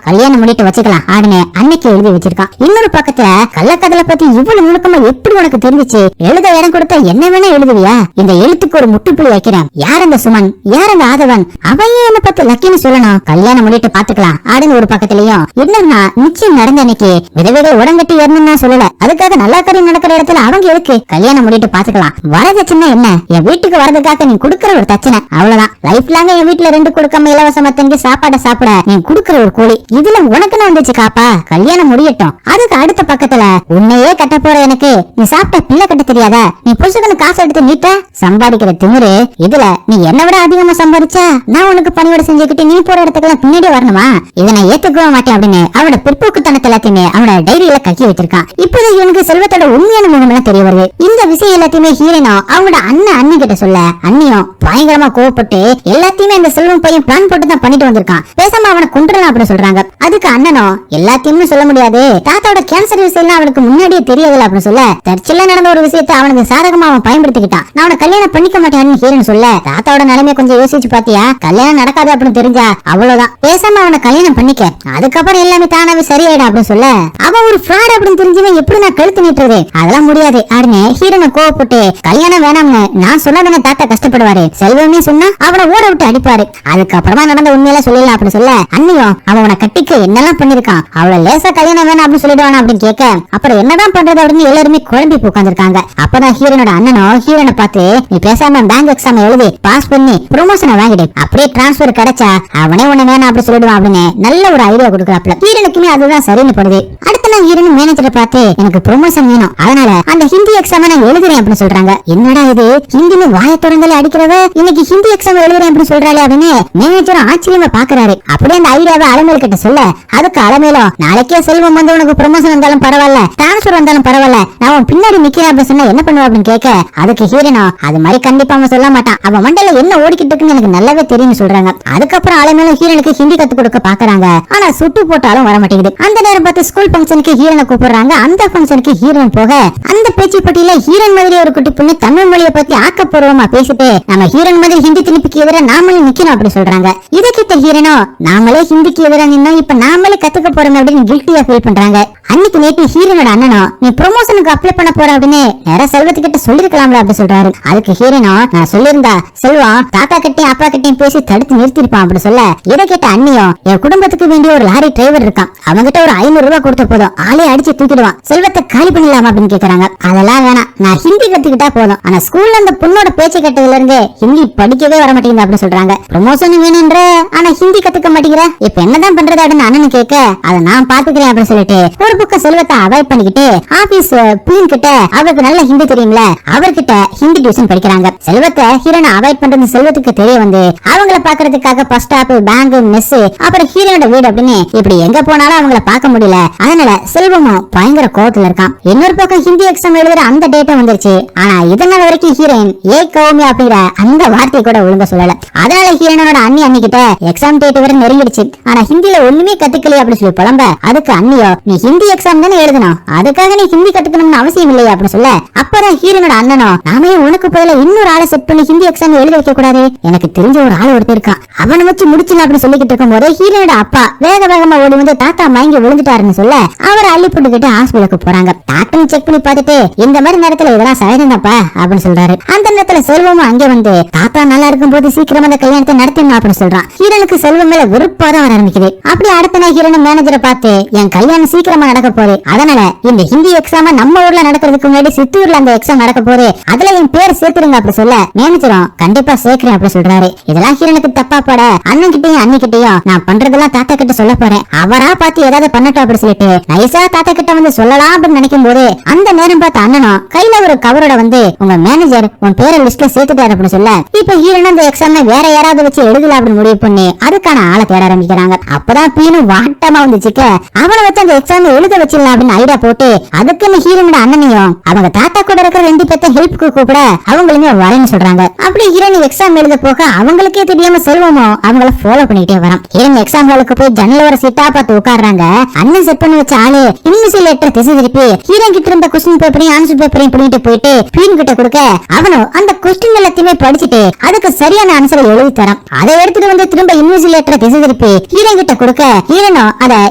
கல்யாணம் பண்ணிட்டு வச்சுக்கலாம் அப்படின்னு அன்னைக்கு எழுதி வச்சிருக்கான். இன்னொரு பக்கத்துல கள்ளக்கதலை பத்தி இவ்வளவு நுணுக்கமா எப்படி உனக்கு தெரிஞ்சிச்சு, எழுத இடம் கொடுத்தா என்ன வேணா எழுதுவியா, இந்த எழுத்துக்கு ஒரு முட்டுப்புள்ளி வைக்கிறேன், யார் அந்த சுமன் யார் அந்த ஆதவன், அவையே என்ன பத்தி லக்கின்னு சொல்லணும், கல்யாணம் பண்ணிட்டு பாத்துக்கலாம் அப்படின்னு ஒரு பக்கத்துலயும், என்னன்னா நிச்சயம் நடந்த அன்னைக்கு விதவிகள் உடம்பெட்டி ஏறணும்னு சொல்லல, அதுக்காக நல்லா காரியம் நடக்கிற இடத்துல அவங்க இருக்கு, கல்யாணம் பண்ணிட்டு பாத்துக்கலாம், வரதட்சணை என்ன என் வீட்டுக்கு வரதுக்காக நீ குடுக்கற ஒரு தச்சனை அவ்வளவுதான், லைஃப் லாங்க என் வீட்டுல 2 கொடுக்காம இலவசமா தங்கி சாப்பாட சாப்பிட நீ குடுக்கற ஒரு கூலி, இதுல உனக்கு நான் வந்துச்சு காப்பா, கல்யாணம் முடியட்டும், அதுக்கு அடுத்த பக்கத்துல உன்னையே கட்ட போற எனக்கு நீ சாப்பிட்ட பிள்ளை கட்ட தெரியாதா, நீ புருஷனுக்கு காசு எடுத்து நீட்ட சம்பாதிக்கிற திமிரு, இதுல நீ என்ன விட அதிகமா சம்பாதிச்சா நான் உனக்கு பணியோட செஞ்சுக்கிட்டு நீ போற இடத்துக்கு பின்னாடி வரணுமா, இதை நான் ஏத்துக்கவே மாட்டேன் அப்படின்னு அவனோட பிற்போக்குத்தனத்தை எல்லாத்தையுமே அவனோட டைரியில கக்கி வச்சிருக்கான். இப்போது இவனுக்கு செல்வத்தோட உண்மையான முகம் எல்லாம் தெரிய வருது. இந்த விஷயம் எல்லாத்தையுமே ஹீரோனோ அவங்களோட அண்ணன் கிட்ட சொல்ல அண்ணியும் பயங்கரமா கோவப்பட்டு எல்லாத்தையுமே இந்த செல்வம் பையன் பிளான் போட்டு தான் பண்ணிட்டு வந்திருக்கான், பேசாம அவனை கொண்டுறலாம் அப்படின்னு சொல்றாங்க. அதுக்கு அண்ணனும் எல்லாத்தையுமே சொல்ல முடியாது, தாத்தாவோட கேன்சர் விஷயம் அவனுக்கு முன்னாடியே தெரியாதுல அப்படின்னு சொல்ல தற்செயலா நடந்த ஒரு விஷயத்தை அவனுக்கு சாதகமா அவன் பயன்படுத்திக்கிட்டான். நான் அவனை கல்யாணம் பண்ணிக்க மாட்டேன்னு ஹீரோன்னு சொல்ல தாத்தாவோட நிலைமையை கொஞ்சம் யோசிச்சு பாத்தியா, கல்யாணம் நடக்காது அப்படின்னு தெரிஞ்சா அவ்வளவுதான், பேசாம அவனை கல்யாணம் பண்ணிக்க, அதுக்கப்புறம் எல்லாமே தானாவே சரியாயிடும் அப்படின்னு சொல்ல அவன் ஒரு ஃப்ராட் அப்படின்னு தெரிஞ்சவன் எப்படி நான் கழுத்து நீட்டுறது, அதெல்லாம் முடியாது அப்படின்னு ஹீரோனை கோவப்பட்டு கல்யாணம் வேணாம்னு நான் சொன்னதானே தாத்தா கஷ்டப்படுவாரு, செல்வமே சொன்னா அவனை ஓட விட்டு அடிப்பாரு, அதுக்கப்புறமா நடந்த உண்மையில சொல்லலாம் அப்படின்னு சொல்ல அண்ணியும் அவனை கட்டிக்க என்னெல்லாம் பண்ணிருக்கான், அவளை லேசா கல்யாணம் வேணாம் அப்படின்னு சொல்லிடுவானா அப்படின்னு கேட்க அப்புறம் என்னதான் பண்றது அப்படின்னு எல்லாருமே குழம்பி உட்கார்ந்துருக்காங்க. அப்பதான் ஹீரோனோட அண்ணனும் ஹீரோனை பார்த்து நீ பேசாம பேங்க் எக்ஸாம் எழுதி பாஸ் பண்ணி ப்ரொமோஷனை வாங்கிடு, அப்படியே டிரான்ஸ்பர் கிடைச்சா அவனே உன்னை வேணாம் அப்படி சொல்லிடுவான் அப்படின்னு நல்ல ஒரு ஐடியா கொடுக்குறாப்ல. ஹீரோனுக்குமே அதுதான் சரின்னு படுது. அடுத்த நாள் ஹீரோன் மேனேஜரை பார்த்து எனக்கு ப்ரொமோஷன் வேணும், அதனால அந்த ஹிந்தி எக்ஸாம் நான் எழுதுறேன் அப்படின்னு சொல்றாங்க. என்னடா இது ஹிந்தின்னு வாயை திறந்தாலே அடிக்கிறவ இன்னைக்கு ஹிந்தி எக்ஸாம் எழுதுறேன் அப்படின்னு சொல்றாளே அப்படின்னு மேனேஜர் ஆச்சரியமா பாக்குறாரு. அப்படியே அந்த ஐடியாவை அலமேல் கிட்ட சொல்ல அதுக்கு அலமேலும் நாளைக்கே செல்வம் வந்து உனக்கு ப்ரொமோஷன் வந்தாலும் பரவாயில்ல, டிரான்ஸ்பர் வந்தாலும் பரவாயில்ல, நான் உன் பின்னாடி நிக்கிறேன் அப்படின்னு சொன்னா என்ன பண்ணுவா அப்படின்னு கேட்க அதுக்கு ஹீரோனோ அது மாதிரி கண்டிப்பா அவன் சொல்ல மாட்டான், அவன் மண்டல என்ன ஓடிக்கிட்டு இருக்குன்னு எனக்கு நல்லாவே தெரியும்னு சொல்றாங்க. அதுக்கப்புறம் அலமேலும் ஹீரோனுக்கு ஹிந்தி கத்து கொடுக்க பாக்குறாங்க. ஆனா சுட்டு போட்டாலும் வர மாட்டேங்குது. அந்த நேரம் பார்த்து ஸ்கூல் ஃபங்க்ஷனுக்கு ஹீரோனை கூப்பிடுறாங்க. அந்த ஃபங்க்ஷனுக்கு ஹீரோன் போக அந்த பேச்சு பட்டியல ஹீரோன் மாதிரி ஒரு குட்டி பொண்ணு தமிழ் மொழியை பத்தி ஆக்கப்பூர்வமா பேசிட்டு நம்ம ஹீரோன் மாதிரி ஹிந்தி திணிப்புக்கு எதிராக நாமளே நிக்கணும் அப்படி சொல்றாங்க. இதை கிட்ட ஹீரோனோ நாமளே ஹிந்திக்கு எதிராக நின்னோம், இப்ப நாமளே கத்துக்க போறோம் அப்படின்னு கில்ட்டியா ஃபீல் பண்றாங்க. அன்னைக்கு நேற்று ஹீரோனோட அண்ணனோ நீ ப்ரொமோஷனுக்கு அப்ளை பண்ண போற அப்படின்னு நேரா செல்வத்துக்கிட்ட சொல்லிருக்கலாம்ல அப்படி சொல்றாரு. அதுக்கு ஹீரோனோ நான் சொல்லியிருந்தா செல்வம் தாத்தா கிட்டையும் அப்பா கிட்டையும் பேசி தடுத்து நிறுத்திருப்பான் அப்படி சொல்ல இதை கேட்ட அண்ணியும் என் குடும்பத்துக்கு வேண்டிய ஒரு லாரி டிரைவர் இருக்கான், அவங்கிட்ட ஒரு 500 ரூபாய் கொடுத்த போதும் ஆளே அடிச்சு தூக்கிடுவான், செல்வத்தை காலி பண்ணலாமா அப்படின்னு கேக்குறாங்க. அதெல்லாம் வேணாம், நான் ஹிந்தி கத்துக்கிட்டா போதும், ஆனா ஸ்கூல்ல அந்த பொண்ணோட பேச்சு கேட்டதுல இருந்து ஹிந்தி படிக்கவே வர மாட்டேங்குது அப்படின்னு சொல்றாங்க. ப்ரொமோஷன் வேணும்ன்ற ஆனா ஹிந்தி கத்துக்க மாட்டேங்கிற, இப்ப என்னதான் பண்றது அப்படின்னு அண்ணன் கேட்க அதை நான் பாத்துக்கிறேன் அப்படின்னு சொல்லிட்டு ஒரு பக்கம் செல்வத்தை அவாய்ட் பண்ணிக்கிட்டு ஆபீஸ் பியூன் கிட்ட அவருக்கு நல்ல ஹிந்தி தெரியும்ல அவர்கிட்ட ஹிந்தி டியூஷன் படிக்கிறாங்க. செல்வத்தை ஹீரோனை அவாய்ட் பண்றது செல்வத்துக்கு தெரிய வந்து அவங்கள பாக்குறதுக்காக பஸ் ஸ்டாப், பேங்க், மெஸ், அப்புறம் ஹீரோனோட வீடு அப்படின்னு இப்படி எங்க போனாலும் அவங்கள பார்க்க முடியல. அதனால செல்வமும் பயங்கர கோவத்துல இருக்கான். இன்னொரு பக்கம் ஹிந்தி எக்ஸாம் எழுதுற அந்த டேட்டும் வந்துருச்சு. ஆனா இதனால வரைக்கும் ஹீரோயின் ஏ கௌமி அப்படிங்கிற அந்த வார்த்தை கூட ஒழுங்கா சொல்லல. அதனால ஹீரோனோட அண்ணி கிட்ட எக்ஸாம் டேட் வரை நெருங்கிடுச்சு, ஆனா ஹிந்தில ஒண்ணுமே கத்துக்கலையே அப்படின்னு சொல்லி புலம்ப அதுக்கு அண்ணியோ நீ ஹிந்தி எக்ஸாம் தானே எழுதணும், அதுக்காக நீ ஹிந்தி கத்துக்கணும்னு அவசியம் இல்லையா அப்படின்னு சொல்ல அப்புறம் ஹீரோனோட அண்ணனோ நாமே உனக்கு பதிலா இன்னொரு ஆளை செட் பண்ணி ஹிந்தி எக்ஸாம் எழுத வைக்க கூடாது, எனக்கு தெரிஞ்ச ஒரு ஆள் ஒருத்தர் இருக்கான், அவனை வச்சு முடிச்சுல அப்படின்னு சொல்லிக்கிட்டு இருக்கும் போது ஹீரோனோட அப்பா வேக வேகமா ஓடி வந்து தாத்தா மயங்கி விழுந்துட்டாருன்னு சொல்ல அவரை அள்ளி போட்டுக்கிட்டு ஹாஸ்பிட்டலுக்கு போறாங்க. டாக்டர் செக் பண்ணி பார்த்துட்டு இந்த மாதிரி நேரத்துல இதெல்லாம் சகஜம்தாப்பா அப்படின்னு சொல்றாரு. அந்த நேரத்துல செல்வமும் அங்க வந்து தாத்தா நல்லா இருக்கும் போது சீக்கிரம் அந்த கல்யாணத்தை நடத்தணும் அப்படின்னு சொல்றான். ஹீரோனுக்கு செல்வம் மேல வெறுப்பாதான் வர ஆரம்பிக்குது. அப்படி அடுத்த நாள் ஹீரோன் மேனேஜரை பார்த்து என் கல்யாணம் சீக்கிரமா நடக்க போகுது, அதனால இந்த ஹிந்தி எக்ஸாம நம்ம ஊர்ல நடக்கிறதுக்கு முன்னாடி சித்தூர்ல அந்த எக்ஸாம் நடக்க போகுது, அதுல என் பேர் சேர்த்துருங்க அப்படி சொல்ல மேனேஜரும் கண்டிப்பா சேர்க்கிறேன் அப்படி சொல்றாரு. இதெல்லாம் ஹீரோனுக்கு தப்பா பட அண்ணன் கிட்டையும் அண்ணி கிட்டையும் நான் பண்றதெல்லாம் தாத்தா கிட்ட சொல்ல போறேன், அவரா பார்த்து ஏதாவது பண்ணட்டும் அப்படி சொல்லிட்டு நைசா தாத்தா கிட்ட வந்து சொல்லலாம் அப்படின்னு நினைக்கும் போது அந்த நேரம் பார்த்து அண்ணனும் கையில ஒரு கவரோட வந்து உங்க மேனேஜர் உன் பேரை லிஸ்ட்ல சேர்த்துட்டாரு அப்படின்னு சொல்ல இப்ப ஹீரோன் அந்த எக்ஸாம் வேற யாராவது வச்சு எழுதல அப்படின்னு முடிவு பண்ணி அதுக்கான ஆளை தேட ஆரம்பிக்கிறாங்க. அப்பதான் பீனு வாட்டமா வந்துச்சுக்க அவனை வச்சு அந்த எக்ஸாம் எழுத வச்சிடலாம் அப்படின்னு ஐடியா போட்டு அதுக்குன்னு ஹீரோனோட அண்ணனையும் அவங்க தாத்தா கூட இருக்கிற 2 பேத்த ஹெல்ப்புக்கு கூப்பிட அவங்களுமே வரேன்னு சொல்றாங்க. அப்படி ஹீரோன் எக்ஸாம் எழுத போக அவங்களுக்கே தெரியாம செல்வமோ அவங்கள ஃபாலோ பண்ணிட்டே வரான். ஹீரோன் எக்ஸாம் ஹாலுக்கு போய் ஜன்னல் வர சீட்டா பார்த்து உட்கார்றாங்க. அண்ணன் செட் பண்ணி வச்ச ஆளு இன்விசிலேட்டர் திசை திருப்பி ஹீரோன் கிட்ட இருந்த கொஸ்டின் பேப்பரையும் ஆன்சர் பேப்பரையும் பிடிட்டு போயிட்டு பீன் கிட்ட கொடுக்க அவனும் அந்த கொஸ்டின் எல்லாத்தையுமே படிச்சுட்டு அதுக்கு சரியான ஆன்சரை எழுதி தரான். அதை எடுத்துட்டு வந்து திரும்ப இன்விசிலேட்டரை திசை திருப்பி ஹீரோன் கிட்ட கொடுக்க ஹீரோனும் அதை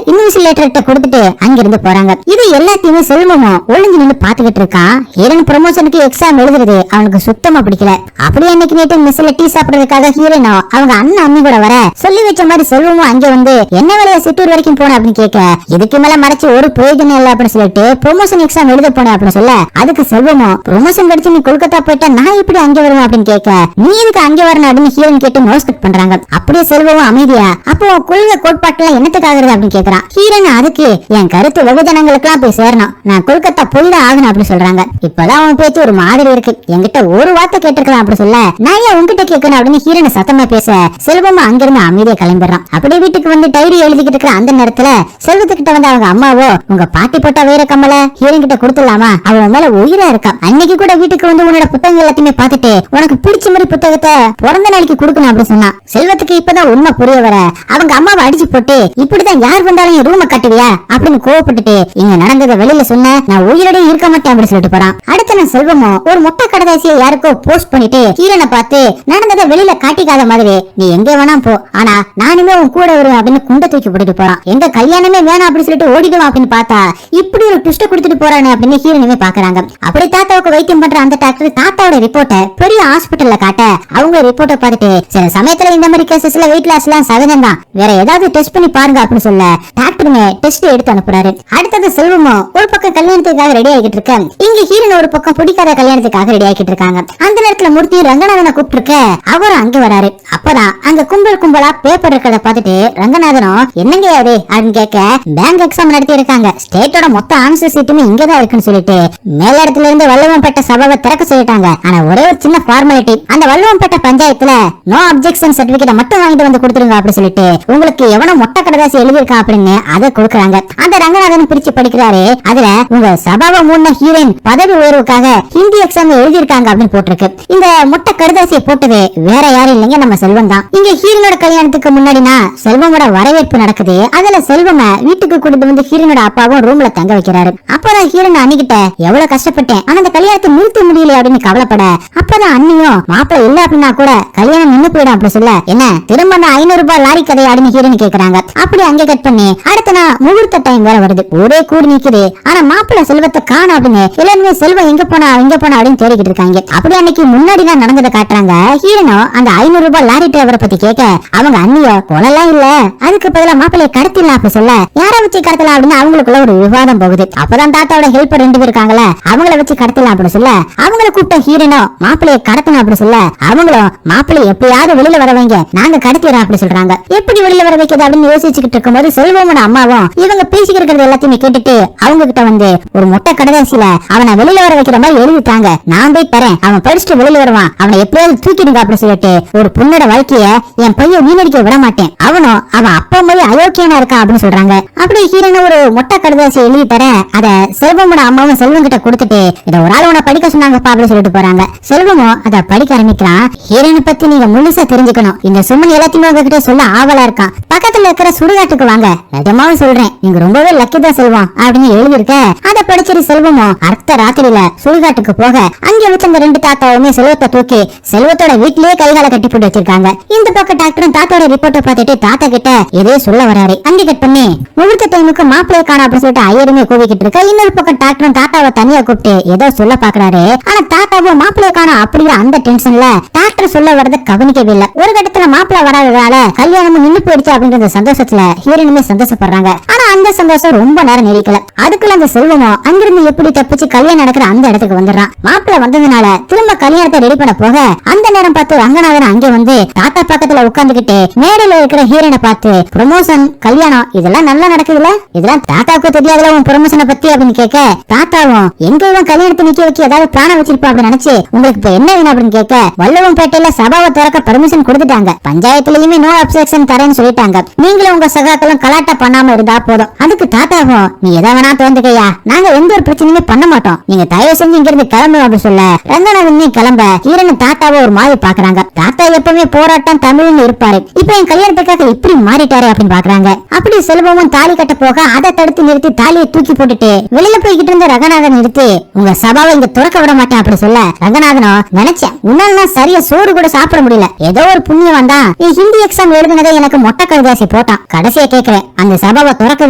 இன்விசிலேட்டர் கிட்ட கொடுத்துட்டு அங்கிருந்து போறாங்க. இது எல்லாத்தையுமே செல்வமும் ஒளிஞ்சு நின்று பாத்துக்கிட்டு இருக்கான். ஹீரோன் ப்ரொமோஷனுக்கு எக்ஸாம் எழுதுறது அவனுக்கு சுத்தமா பிடிக்கல. அப்படி அன்னைக்கு நேற்று மெஸ்ல டீ சாப்பிடுறதுக்காக ஹீரோனும் அவங்க அண்ணன் அம்மி கூட வர சொல்லி வச்ச மாதிரி செல்வமும் அங்க வந்து என்ன வேலையா சித்தூர் வரைக்கும் போன அப்படின்னு கேட்க இதுக்கு மேல மறைச்சு ஒரு பிரயோஜனம் இல்ல அப்படின்னு சொல்லிட்டு ப்ரொமோஷன் எக்ஸாம் எழுத போனேன் அப்படின்னு சொல்ல அதுக்கு செல்வமும் ப்ரொமோஷன் கிடைச்சு நீ கொல்கத்தா போயிட்டா நான் இப்படி அங்க வருவேன் அப்படின்னு கேட்க நீ இதுக்கு அங்க வரணும் அப்படின்னு ஹீரோன் கேட்டு நோஸ் கட் பண்றாங்க. அப்படியே செல்வமும் அமைதியா அப்போ கொள்கை கோட்பாட்டுல என்னத்துக்காகிறது அப்படின்னு கேக்குறான். ஹீரோன் அதுக்கு என் கருத்து வெகுஜனங்களுக்கு எல்லாம் போய் சேரணும், நான் கொல்கத்தா போய்தான் ஆகணும் அப்படின்னு சொல்றாங்க. இப்பதான் அவன் பேச்சு ஒரு மாதிரி இருக்கு, என்கிட்ட ஒரு வார்த்தை கேட்டிருக்கலாம் அப்படி சொல்ல நான் ஏன் உங்ககிட்ட கேட்கணும் அப்படின்னு ஹீரோனை சத்தமா பேச செல்வமும் அங்கிருந்து அமைதியா கிளம்பிடுறான். அப்படியே வீட்டுக்கு வந்து டைரி எழுதிக்கிட்டு இருக்கிற அந்த நேரத்துல செல்வத்துக்கிட்ட வந்து அவங்க அம்மாவோ உங்க பாட்டி போட்டா வேற கம்மல ஹீரோன் கிட்ட கொடுத்துடலாமா, அவன் மேல உயிரா இருக்கா, அன்னைக்கு கூட வீட்டுக்கு வந்து உன்னோட புத்தகங்கள் எல்லாத்தையும் எல்லாத்தையுமே பார்த்துட்டு உனக்கு பிடிச்ச மாதிரி புத்தகத்தை பிறந்த நாளைக்கு கொடுக்கணும் அப்படின்னு சொன்னா. செல்வத்துக்கு இப்பதான் உண்மை புரிய வர அவங்க அம்மாவை அடிச்சு போட்டு இப்படிதான் யார் வந்தாலும் என் ரூம கட்டுவியா அப்படின்னு கோவப்பட்டுட்டு இங்க நடந்ததை வெளியில சொன்ன நான் உயிரோட இருக்க மாட்டேன் அப்படின்னு சொல்லிட்டு போறான். அடுத்த நான் செல்வமும் ஒரு மொட்டை கடதாசியை யாருக்கோ போஸ்ட் பண்ணிட்டு ஹீரோனை பார்த்து நடந்ததை வெளியில காட்டிக்காத மாதிரி நீ எங்க வேணா போ, ஆனா நானுமே உன் கூட வருவேன் அப்படின்னு குண்டை தூக்கி போட்டுட்டு போறான். எங்க கல்யாணமே வேணாம் அப்படின்னு சொல்லிட்டு ஓடிடுவான் அப்படின்னு பார்த்தா இப்படி ஒரு ட்விஸ்ட் கொடுத்துட்டு போறானே அப்படின்னு ஹீரோனுமே பாக்குறாங்க. அப்படி தாத்தாவுக்கு வைத்தியம் பண்ற அந்த டாக்டர் தாத்தாவோட ரிப்போர்ட்டை பெரிய ஹாஸ்பிட்டல்ல காட்ட அவங்க ரிப்போர்ட்டை பார்த்துட்டு சில சமயத்துல இந்த மாதிரி கேசஸ்ல வெயிட் லாஸ் எல்லாம் சகஜம் தான், வேற ஏதாவது டெஸ்ட் பண்ணி பாருங்க அப்படின்னு சொல்ல டாக்டருமே டெஸ்ட் எடுத்து அனுப்புறாரு. அடுத்தது செல்வமும் ஒரு பக்கம் கல்யாணத்துக்காக ரெடி ஆகிட்டு இருக்க, இங்க ஹீரோன் ஒரு பக்கம் பிடிக்காத கல்யாணத்துக்காக ரெடி ஆகிட்டு இருக்காங்க. அந்த நேரத்துல மூர்த்தி ரங்கநாதனை கூப்பிட்டு இருக்க அவரும் அங்க வராரு. அப்பதான் அங்க கும்பலா பேப்பர் இருக்கிறத பார்த்துட்டு ரங்கநாதனும் என்னங்க அது அப்படின்னு கேட்க பேங்க் எக்ஸாம் நடத்தி இருக்காங்க, ஸ்டேட்டோட மொத்த ஆன்சர் சீட்டுமே இங்கதான் இருக்குன்னு சொல்லிட்டு மேல இடத்துல இருந்து வள்ளுவம்பேட்டை சபாவை திறக்க சொல்லிட்டாங்க. ஆனா ஒரே ஒரு சின்ன ஃபார்மாலிட்டி, அந்த வள்ளுவம்பேட்டை பஞ்சாயத்துல நோ அப்ஜெக்ஷன் சர்டிபிகேட் மட்டும் வாங்கிட்டு வந்து கொடுத்துருங்க அப்படின்னு சொல்லிட்டு உங்களுக்கு எவனோ மொட்டை கடதாசி எழுதியிருக்கா அப்படின்னு அதை கொடுக்குறாங்க. அந்த ரங்கநாதன் பிரிச்சு படிக்கிறாரு. அதுல உங்க சபாவை மூணு ஹீரோயின் பதவி உயர்வுக்காக ஹிந்தி எக்ஸாம் எழுதியிருக்காங்க அப்படின்னு போட்டிருக்கு. இந்த மொட்டை கடுதாசியை போட்டது வேற யாரும் இல்லைங்க, நம்ம செல்வம் தான். இங்க ஹீரோனோட கல்யாணத்துக்கு முன்னாடினா செல்வமோட வரவேற்பு நடக்குது. அதுல செல்வம வீட்டுக்கு கூட்டிட்டு வந்து ஹீரோனோட அப்பாவும் ரூம்ல தங்க வைக்கிறாரு. அப்பதான் ஹீரோன் அன்னிக்கிட்ட எவ்வளவு கஷ்டப்பட்டேன் ஆனா அந்த கல்யாணத்தை நிறுத்த முடியல அப்படின்னு கவலைப்பட அப்பதான் அண்ணியும் மாப்பிள்ள இல்ல அப்படின்னா கூட கல்யாணம் நின்னு போயிடும் அப்படி சொல்ல என்ன திரும்ப 500 ரூபாய் லாரி கதை அப்படின்னு ஹீரோன் கேக்குறாங்க. அப்படி அங்க கட் பண்ணி அடுத்த நாள் முகூர்த்த டைம் வேற வருது. ஒரே கூடி நிக்குது. ஆனா மாப்பிள்ள செல்வத்தை காணோம் அப்படின்னு எல்லாருமே செல்வம் எங்க போனா அப்படின்னு தேடிக்கிட்டு இருக்காங்க. அப்படி அன்னைக்கு முன்னாடி தான் நடந்ததை காட்டுறாங்க. ஹீரோனோ அந்த 500 ரூபாய் லாரி டிரைவரை பத்தி கேட்க அவங்க அண்ணியோ கொலலாம் இல்ல, அதுக்கு பதிலா மாப்பிள்ளைய கடத்திடலாம் அப்படி சொல்ல யாரை வச்சு கடத்தலாம் அப்படின்னு அவங்களுக்குள்ள ஒரு விவாதம் போகுது. அப்பதான் தாத்தாவோட ஹெல்ப்பர் 2 பேர் இருக்காங்களா அவங்கள வச்சு கடத்தலாம் அப்படி சொல்ல அவங்கள கூப்பிட்ட ஹீரோனோ மாப்பிள்ளைய கடத்தணும் அப்படி சொல்ல அவங்களும் மாப்பிள்ளைய எப்படியாவது வெளியில வர வைங்க நாங்க கடத்திடுறோம் அப்படி சொல்றாங்க. எப்படி வெளியில வர வைக்கிறது அப்படின்னு யோசிச்சுக்கிட்டு இருக்கும்போது செல்வமோட அம்மாவும் இவங்க பேசிக்கிறது எல்லாத்தையுமே கேட்டுட்டு அவங்க கிட்ட வந்து ஒரு மொட்டை கடதாசியில அவனை வெளியில வர வைக்கிற மாதிரி எழுதிட்டாங்க, நான் போய் தரேன், அவன் படிச்சுட்டு வெளியில வருவான், அவனை எப்படியாவது தூக்கிடுங்க அப்படி சொல்லிட்டு ஒரு பொண்ணோட வாழ்க்கைய என் பையன் வீணடிக்க விட மாட்டேன், அவனும் அவன் அப்பா மாதிரி அயோக்கியனா இருக்கான் அப்படின்னு சொல்றாங்க. அப்படி ஹீரோன் ஒரு மொட்டை கடதாசி எழுதி தரேன், அத செல்வமோட அம்மாவும் செல்வம் கிட்ட கொடுத்துட்டு இத ஒரு ஆள் உன படிக்க சொன்னாங்கப்பா அப்படின்னு சொல்லிட்டு போறாங்க. செல்வமும் அத படிக்க ஆரம்பிக்கிறான். ஹீரோனை பத்தி நீங்க முழுசா தெரிஞ்சுக்கணும், இந்த சுமன் எல்லாத்தையுமே உங்ககிட்ட சொல்ல ஆவலா இருக்கான், பக்கத்துல இருக்கிற சுடுகாட்டுக்கு வாங்க, நிஜமாவும் சொல்றேன் நீங்க ரொம்பவே லக்கி தான் செல்வம் அப்படின்னு எழுதிருக்க. அத படிச்சிட்டு செல்வமும் அடுத்த ராத்திரியில சுடுகாட்டுக்கு போக அங்க வச்ச அந்த 2 தாத்தாவுமே செல்வத்தை தூக்கி செல்வத்தோட வீட்லயே கைகால கட்டி போட்டு வச்சிருக்காங்க. இந்த பக்கம் டாக்டரும் தாத்தாவோட ரிப்போர்ட்டை பார்த்துட்டு தாத்தா கிட்ட எதே சொல்ல வராரு. அங்க கட் பண்ணி முகூர்த்த டைமுக்கு மாப்பிள்ளைய காணோம் அப்படின்னு சொல்லிட்டு ஐயருமே கூவிக்கிட்டு இருக்க. இன்னொரு பக்கம் டாக்டரும் தாத்தாவை தனியா கூப்பிட்டு ஏதோ சொல்ல பாக்குறாரு. ஆனா தாத்தாவும் மாப்பிள்ளைய காணோம் அப்படிங்கிற அந்த டென்ஷன்ல டாக்டர் சொல்ல வரத கவனிக்கவே இல்லை. ஒரு கட்டத்துல மாப்பிள்ளை வராததால கல்யாணமும் நின்னு போயிடுச்சு அப்படிங்கிற சந்தோஷத்துல ஹீரோனுமே சந்தோஷப்படுறாங்க. ஆனா அந்த சந்தோஷம் ரொம்ப நேரம் நீடிக்கல. அதுக்குள்ள அந்த செல்வமும் அங்கிருந்து எப்படி தப்பிச்சு கல்யாணம் நடக்கிற அந்த இடத்துக்கு வந்துடுறான். மாப்பிள்ளை வந்ததுனால திரும்ப கல்யாணத்தை ரெடி பண்ண போக அந்த நேரம் பார்த்து ரங்கநாதன் அங்கே வந்து தாத்தா பக்கத்துல உட்கார்ந்துகிட்டு மேடையில இருக்கிற ஹீரோனை பார்த்து ப்ரமோஷன் கல்யாணம் இதெல்லாம் நல்லா நடக்குதுல, இதெல்லாம் தாத்தாவுக்கு தெரியாதுல உன் ப்ரமோஷனை பத்தி அப்படின்னு கேட்க தாத்தாவும் எங்க இவன் கல்யாணத்தை நிக்க வச்சு ஏதாவது பிளான வச்சிருப்பா அப்படின்னு நினைச்சு உங்களுக்கு இப்ப என்ன வேணும் அப்படின்னு கேட்க வள்ளுவம்பேட்டையில சபாவை திறக்க பர்மிஷன் கொடுத்துட்டாங்க, பஞ்சாயத்துலயுமே நோ அப்செக்ஷன் தரேன்னு சொல்லிட்டாங்க, நீங்களும் உங்க சகாக்களும் கலாட்டா பண்ணாம இருந்தா போதும். அதுக்கு தாத்தாவும் நீ எதை வேணா தோந்துக்கையா, நாங்க எந்த ஒரு பிரச்சனையுமே பண்ண மாட்டோம், நீங்க தயவு செஞ்சு இங்க இருந்து கிளம்பு அப்படின்னு சொல்ல ரங்கநாதன் கிளம்ப ஹீரோன் தாத்தாவை ஒரு மாதிரி பாக்குறாங்க. தாத்தா எப்பவுமே போராட்டம் தமிழ்னு இருப்பாரு, இப்ப என் கல்யாணத்துக்காக இப்படி மாறிட்டாரு அப்படின்னு பாக்குறாங்க. அப்படி செல்வமும் தாலி கட்ட போக அதை தடுத்து நிறுத்தி தாலியை தூக்கி போட்டுட்டு வெளியில போய்கிட்டு இருந்த ரங்கநாதன் நிறுத்தி உங்க சபாவை இங்க துறக்க விட மாட்டேன் அப்படி சொல்ல ரங்கநாதனும் நினைச்சேன் உன்னால சரியா சோறு கூட சாப்பிட முடியல, ஏதோ ஒரு புண்ணியம் வந்தா நீ ஹிந்தி எக்ஸாம் எழுதுனதை எனக்கு மொட்டை கழுதாசி போட்டான், கடைசியா கேக்குறேன் அந்த சபாவை துறக்க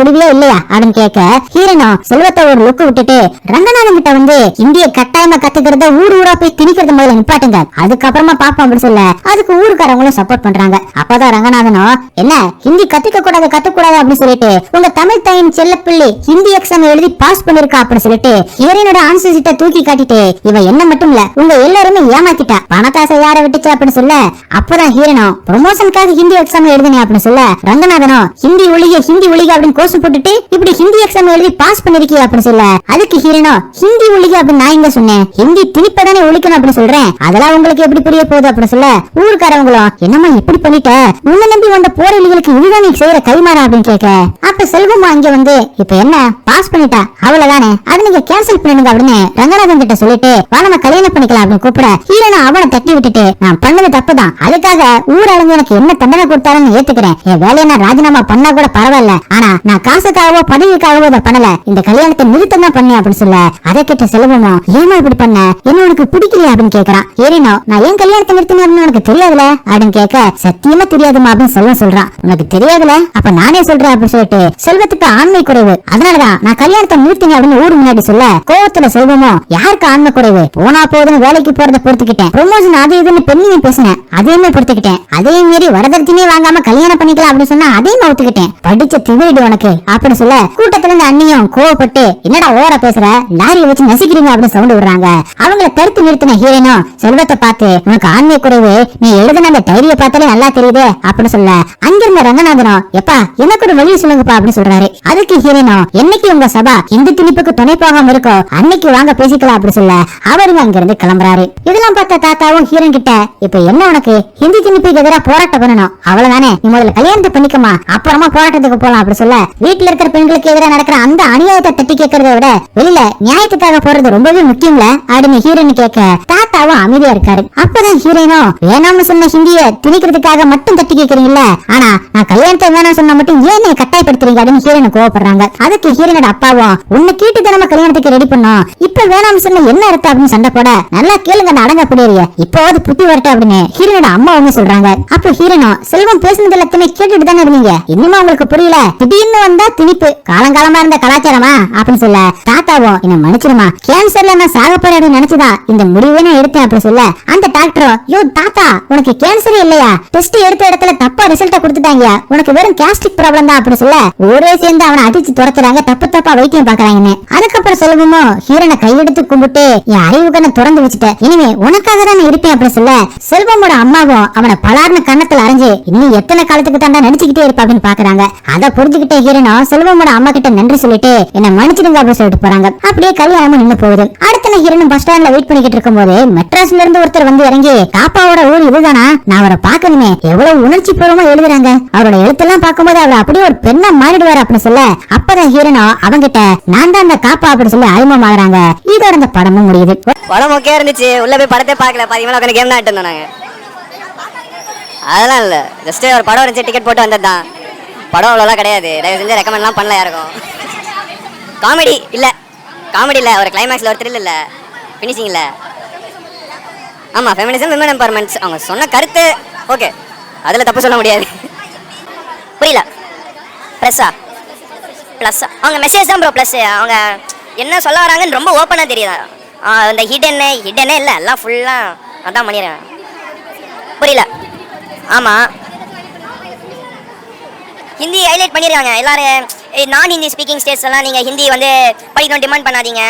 விடுவியா இல்லையா அப்படின்னு கேட்க ஹீரோனும் செல்வத்தை ஒரு லுக்கு விட்டுட்டு ரங்கநாதன் கிட்ட வந்து ஹிந்தியை கட்டாயமா கத்துக்கிறத ஊரா போய் திணிக்கிறது முதல்ல நிப்பாட்டுங்க, அதுக்கப்புறமா பாப்போம் அப்படின்னு சொல்ல அதுக்கு ஊருக்காரங்களும் சப்போர்ட் பண்றாங்க. அப்பதான் ரங்கநாதனும் என்ன ஹிந்தி கத்துக்கூடாது அப்படின்னு சொல்லிட்டு உங்க தமிழ் தாயின் செல்ல பிள்ளை ஹிந்தி எக்ஸாம் எழுதி பாஸ் பண்ணிருக்கா அப்படின்னு சொல்லிட்டு ஹீரோனோட ஆன்சர் சீட்டை தூக்கி காட்டிட்டு இவ என்ன மட்டும் இல்ல உங்க எல்லாருமே ஏமாத்திட்டா, பணத்தாசை யார விட்டுச்சு அப்படின்னு சொல்ல அப்பதான் ஹீரோனும் ப்ரமோஷனுக்காக ஹிந்தி எக்ஸாம் எழுதுனே அப்படின்னு சொல்ல ரங்கநாதனும் ஹிந்தி ஒழிக அப்படின்னு கோஷம் போட்டுட்டு இப்படி ஹிந்தி எக்ஸாம் எழுதி பாஸ் பண்ணிருக்கீங்க அப்படின்னு சொல்ல அதுக்கு ஹீரோனும் ஹிந்தி ஒழிக திணிக்காதீங்க அப்படின்னு நான் இங்க சொன்னேன். ஹிந்தி திணிப்பதானே ஒழிக்கணும் அப்படின்னு சொல்றேன். அதெல்லாம் உங்களுக்கு எப்படி புரிய போகுது அப்படின்னு சொல்ல ஊருக்காரவங்களும் என்னம்மா இப்படி பண்ணிட்ட, உன்னை நம்பி வந்த போராளிகளுக்கு இதுதான் நீ செய்யற கைமாறா அப்படின்னு கேட்க, அப்ப செல்வமா இங்க வந்து இப்ப என்ன பாஸ் பண்ணிட்டா அவ்வளவுதானே, அதை நீங்க கேன்சல் பண்ணுங்க அப்படின்னு ரங்கநாதன் கிட்ட சொல்லிட்டு வா நம்ம கல்யாணம் பண்ணிக்கலாம் அப்படின்னு கூப்பிட ஹீரோனா அவனை தட்டி விட்டுட்டு நான் பண்ணது தப்புதான், அதுக்காக ஊராளுங்க எனக்கு என்ன தண்டனை கொடுத்தாலும் ஏத்துக்கிறேன், என் வேலையை நான் ராஜினாமா பண்ணா கூட பரவாயில்ல, ஆனா நான் காசுக்காகவோ பதவிக்காகவோ இதை பண்ணல, இந்த கல்யாணத்தை நிறுத்தம் தான் பண்ணேன் அப்படின்னு சொல்ல அதை கிட்ட செல்வமா ஏமா இப்படி பண்ண, என்ன உனக்கு பிடிக்கலையா அப்படின்னு கேக்குறான். ஏறினோ நான் ஏன் கல்யாணத்தை நிறுத்தினு உனக்கு தெரியாதுல அப்படின்னு கேட்க சத்தியமா தெரியாதுமா அப்படின்னு செல்வம் சொல்றான். உனக்கு தெரியாதுல அப்ப நானே சொல்றேன் அப்படின்னு சொல்லிட்டு செல்வத்துக்கு ஆண்மை குறைவு, அதனாலதான் நான் கல்யாணத்தை நிறுத்தினேன் அப்படின்னு ஊர் முன்னாடி சொல்ல கோவத்துல செல்வமோ யாருக்கு ஆண்மை குறைவு, போனா போதுன்னு வேலைக்கு போறத பொறுத்துக்கிட்டேன், ப்ரொமோஷன் அது இதுன்னு பெண்ணையும் பேசினேன் அதையுமே பொறுத்துக்கிட்டேன், அதே மீறி வரதட்சணையே வாங்காம கல்யாணம் பண்ணிக்கலாம் அப்படின்னு சொன்னா அதையும் ஒத்துக்கிட்டேன், படிச்ச திமிரிடு உனக்கு அப்படின்னு சொல்ல கூட்டத்துல இருந்து அண்ணியும் கோவப்பட்டு என்னடா ஓர பேசுற, லாரியை வச்சு நசிக்கிறீங்க அப்படின்னு சவுண்ட் விடுறாங்க. அவங்கள தடுத்து நிறுத்தின ஹீரோனும் செல்வத்தை பார்த்து உனக்கு ஆண்மை குறைவு, நீ எழுதின அந்த டைரியை பார்த்தாலே நல்லா தெரியுது அப்படின்னு சொல்ல அங்கிருந்த ரங்கநாதனும் எப்பா எனக்கு ஒரு வழி சொல்லுங்கப்பா அப்படின்னு சொல்றாரு. அதுக்கு ஹீரோனும் என்னைக்கு உங்க சபா இந்து திணிப்புக்கு துணை போகாம இருக்கோ அன்னைக்கு வாங்க பேசிக்கலாம் அப்படி சொல்ல அவருங்க அங்கிருந்து கிளம்புறாரு. இதெல்லாம் பார்த்த தாத்தாவும் ஹீரோன் கிட்ட இப்ப என்ன உனக்கு ஹிந்தி திணிப்புக்கு எதிராக போராட்டம் பண்ணணும் அவ்வளவுதானே, நீ முதல்ல கல்யாணத்தை பண்ணிக்கமா அப்புறமா போராட்டத்துக்கு போலாம் அப்படி சொல்ல வீட்டுல இருக்கிற பெண்களுக்கு எதிராக நடக்கிற அந்த அநியாயத்தை தட்டி கேட்கறத விட வெளியில நியாயத்துக்காக போறது ரொம்பவே முக்கியம்ல அப்படின்னு ஹீரோன் கேட்க தாத்தாவும் அமைதியா இருக்காரு. அப்பதான் ஹீரோனோ வேணாம்னு சொன்ன ஹிந்திய திணிக்கிறதுக்காக மட்டும் தட்டி கேட்கறீங்கல்ல, ஆனா நான் கல்யாணத்தை வேணாம் சொன்னா மட்டும் ஏன் நீ கட்டாயப்படுத்துறீங்க அப்படின்னு ஹீரோனை கோவப்படுறாங்க. அதுக்கு ஹீரோனோட அப்பாவும் உன்னை கேட்டு நம்ம கல்யாணத்துக்கு ரெடி பண்ணோம், இப்ப வேணாம்னு சொன்ன என்ன அர்த்தம் அப்படின்னு சண்டை போட நல்லா கேளுங்க நான் அடங்க புரியறிய இப்போது புத்தி வரட்டும் அப்படின்னு ஹீரோனோட அம்மா வந்து சொல்றாங்க. அப்ப ஹீரோனோ செல்வம் பேசுனது எல்லாத்தையுமே கேட்டுட்டு தானே இருந்தீங்க, இன்னுமா உங்களுக்கு புரியல, திடீர்னு வந்தா திணிப்பு காலங்காலமா இருந்த கலாச்சாரமா அப்படின்னு சொல்ல தாத்தாவும் என்ன மன்னிச்சிருமா கேன்சர்ல நான் சாக போறேன் நினைச்சுதான் இந்த முடிவை நான் எடுத்தேன் அப்படின்னு சொல்ல அந்த டாக்டரும் யோ தாத்தா உனக்கு கேன்சரே இல்லையா, டெஸ்ட் எடுத்த இடத்துல தப்பா ரிசல்ட்ட கொடுத்துட்டாங்க, உனக்கு வெறும் கேஸ்ட்ரிக் ப்ராப்ளம் தான் அப்படின்னு சொல்ல ஊரே சேர்ந்து அவனை அடிச்சு துரத்துறாங்க, தப்பா வைத்தியம் பாக்குறாங்கன்னு. அதுக்கப்புறம் செல்வமோ ஹீரோனை கையெடுத்து கும்பிட்டு என் அறிவுக்கு திறந்து வச்சுட்டேன், இனிமே உனக்காக தான் நான் இருப்பேன் அப்படின்னு சொல்ல செல்வமோட அம்மாவும் அவனை பலார்னு கண்ணத்துல அரைஞ்சு இன்னும் எத்தனை காலத்துக்கு தாண்டா நடிச்சுக்கிட்டே இருப்பா அப்படின்னு பாக்குறாங்க. அதை புரிஞ்சுக்கிட்ட ஹீரோனோ செல்வமோட அம்மா கிட்ட நன்றி சொல்லிட்டு என்ன மன்னிச்சிடுங்க அப்படின்னு சொல்லிட்டு போறாங்க. அப்படியே கல்யாணமும் நின்னு போகுது. அடுத்த ஹீரோனும் பஸ் ஸ்டாண்ட்ல வெயிட் பண்ணிக்கிட்டு இருக்கும் போது மெட்ராஸ்ல இருந்து ஒருத்தர் வந்து இறங்கி காப்பாவோட ஊர் இதுதானா, நான் அவரை பாக்கணுமே, எவ்வளவு உணர்ச்சி பூர்வமா எழுதுறாங்க, அவரோட எழுத்தெல்லாம் பார்க்கும்போது அவர் அப்படியே ஒரு பெண்ணா மாறிடுவார் அப்படின்னு சொல்ல அப்பதான் ஹீரோனோ அவங்கிட்ட நான் தான் அந்த காப்பா அப்படின்னு சொல்லி அறிமுகமாகறாங்க. இதோட அந்த படமும் முடியுது. படம் ஓகே இருந்துச்சு, உள்ள போய் படத்தை பார்க்கல, பாதி மேல உட்காந்து கேம் தான் ஆட்டு நாங்க, அதெல்லாம் இல்ல ஜஸ்ட் ஒரு படம் இருந்துச்சு டிக்கெட் போட்டு வந்தது தான், படம் அவ்வளோலாம் கிடையாது, தயவு செஞ்சு ரெக்கமெண்ட்லாம் பண்ணல யாருக்கும். காமெடி இல்லை, காமெடி இல்லை, ஒரு கிளைமேக்ஸில் ஒரு த்ரில் இல்லை, ஃபினிஷிங் இல்லை. ஆமாம் ஃபெமினிசம் விமன் எம்பவர்மெண்ட்ஸ் அவங்க சொன்ன கருத்து ஓகே, அதில் தப்பு சொல்ல முடியாது. புரியல ப்ளஸ்ஸா ப்ளஸ்ஸா அவங்க மெசேஜ் தான் ப்ரோ ப்ளஸ், அவங்க என்ன சொல்ல வராங்கன்னு ரொம்ப ஓப்பனாக தெரியுதா, இந்த ஹிடனே இல்லை எல்லாம் ஃபுல்லாக அதான் பண்ணிடுறேன். புரியல. ஆமாம் ஹிந்தி ஹைலைட் பண்ணிடுறாங்க எல்லாரும், நான் ஹிந்தி ஸ்பீக்கிங் ஸ்டேட்ஸ் எல்லாம் நீங்கள் ஹிந்தி வந்து படிக்கணும் டிமாண்ட் பண்ணாதீங்க,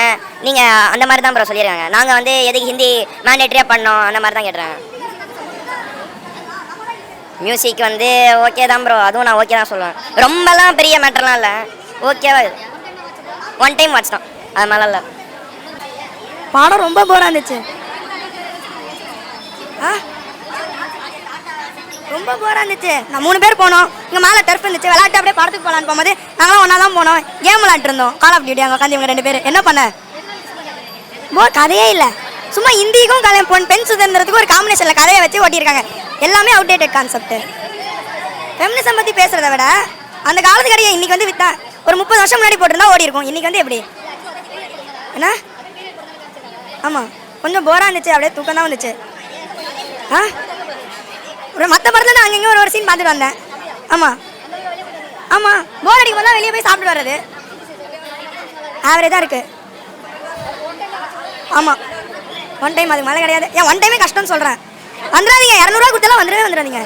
நீங்கள் அந்த மாதிரி தான் ப்ரோ சொல்லிடுறாங்க, நாங்கள் வந்து எதுக்கு ஹிந்தி மேண்டேட்டரியாக பண்ணோம் அந்த மாதிரி தான் கேட்டுறாங்க. மியூசிக் வந்து ஓகே தான் ப்ரோ, அதுவும் நான் ஓகே தான் சொல்லுவேன், ரொம்பலாம் பெரிய மேட்டர்லாம் இல்லை, ஓகேவா ஒன் டைம் வாட்ச் தான், அது மேலே இல்லை. படம் ரொம்ப போராக இருந்துச்சு, ரொம்ப போராக இருந்துச்சு. நான் 3 பேர் போனோம், இங்கே மேலே டர்ஃப் இருந்துச்சு, விளையாட்டு அப்படியே படத்துக்கு போகலான்னு போகும்போது நாங்களாம் ஒன்றா தான் போனோம், கேம் விளையாட்டு இருந்தோம், கால் ஆஃப் டியூட்டி அங்கே உட்காந்து இவங்க 2 பேர் என்ன பண்ண கதையே இல்லை, சும்மா இந்திக்கும் பெண் சுதந்திரத்துக்கு ஒரு காம்பினேஷனில் கதையை வச்சு ஓட்டியிருக்காங்க, எல்லாமே அவுடேட்டட் கான்செப்ட். ஃபெமினிசம் பற்றி பேசுகிறத விட அந்த காலத்து கடையை இன்றைக்கி வந்து விற்றா ஒரு 30 வருஷம் முன்னாடி போட்டிருந்தா ஓடி இருக்கும், இன்றைக்கி வந்து எப்படி என்ன. ஆமாம் கொஞ்சம் போராக இருந்துச்சு, அப்படியே தூக்கம் தான் வந்துச்சு. ஒரு மற்ற படத்தில் நான் அங்கங்கே ஒரு சீன் பார்த்துட்டு வந்தேன். ஆமாம் ஆமாம் போர் அடிக்கும் போது தான் வெளியே போய் சாப்பிட்டு வர்றது ஆவரேஜாக இருக்குது. ஆமாம் ஒன் டைம் அதுக்கு மேலே கிடையாது, ஏன் ஒன் டைமே கஷ்டம்னு சொல்கிறேன். வந்துடாதீங்க, 200 ரூபா கொடுத்தாலும் வந்துடாதீங்க.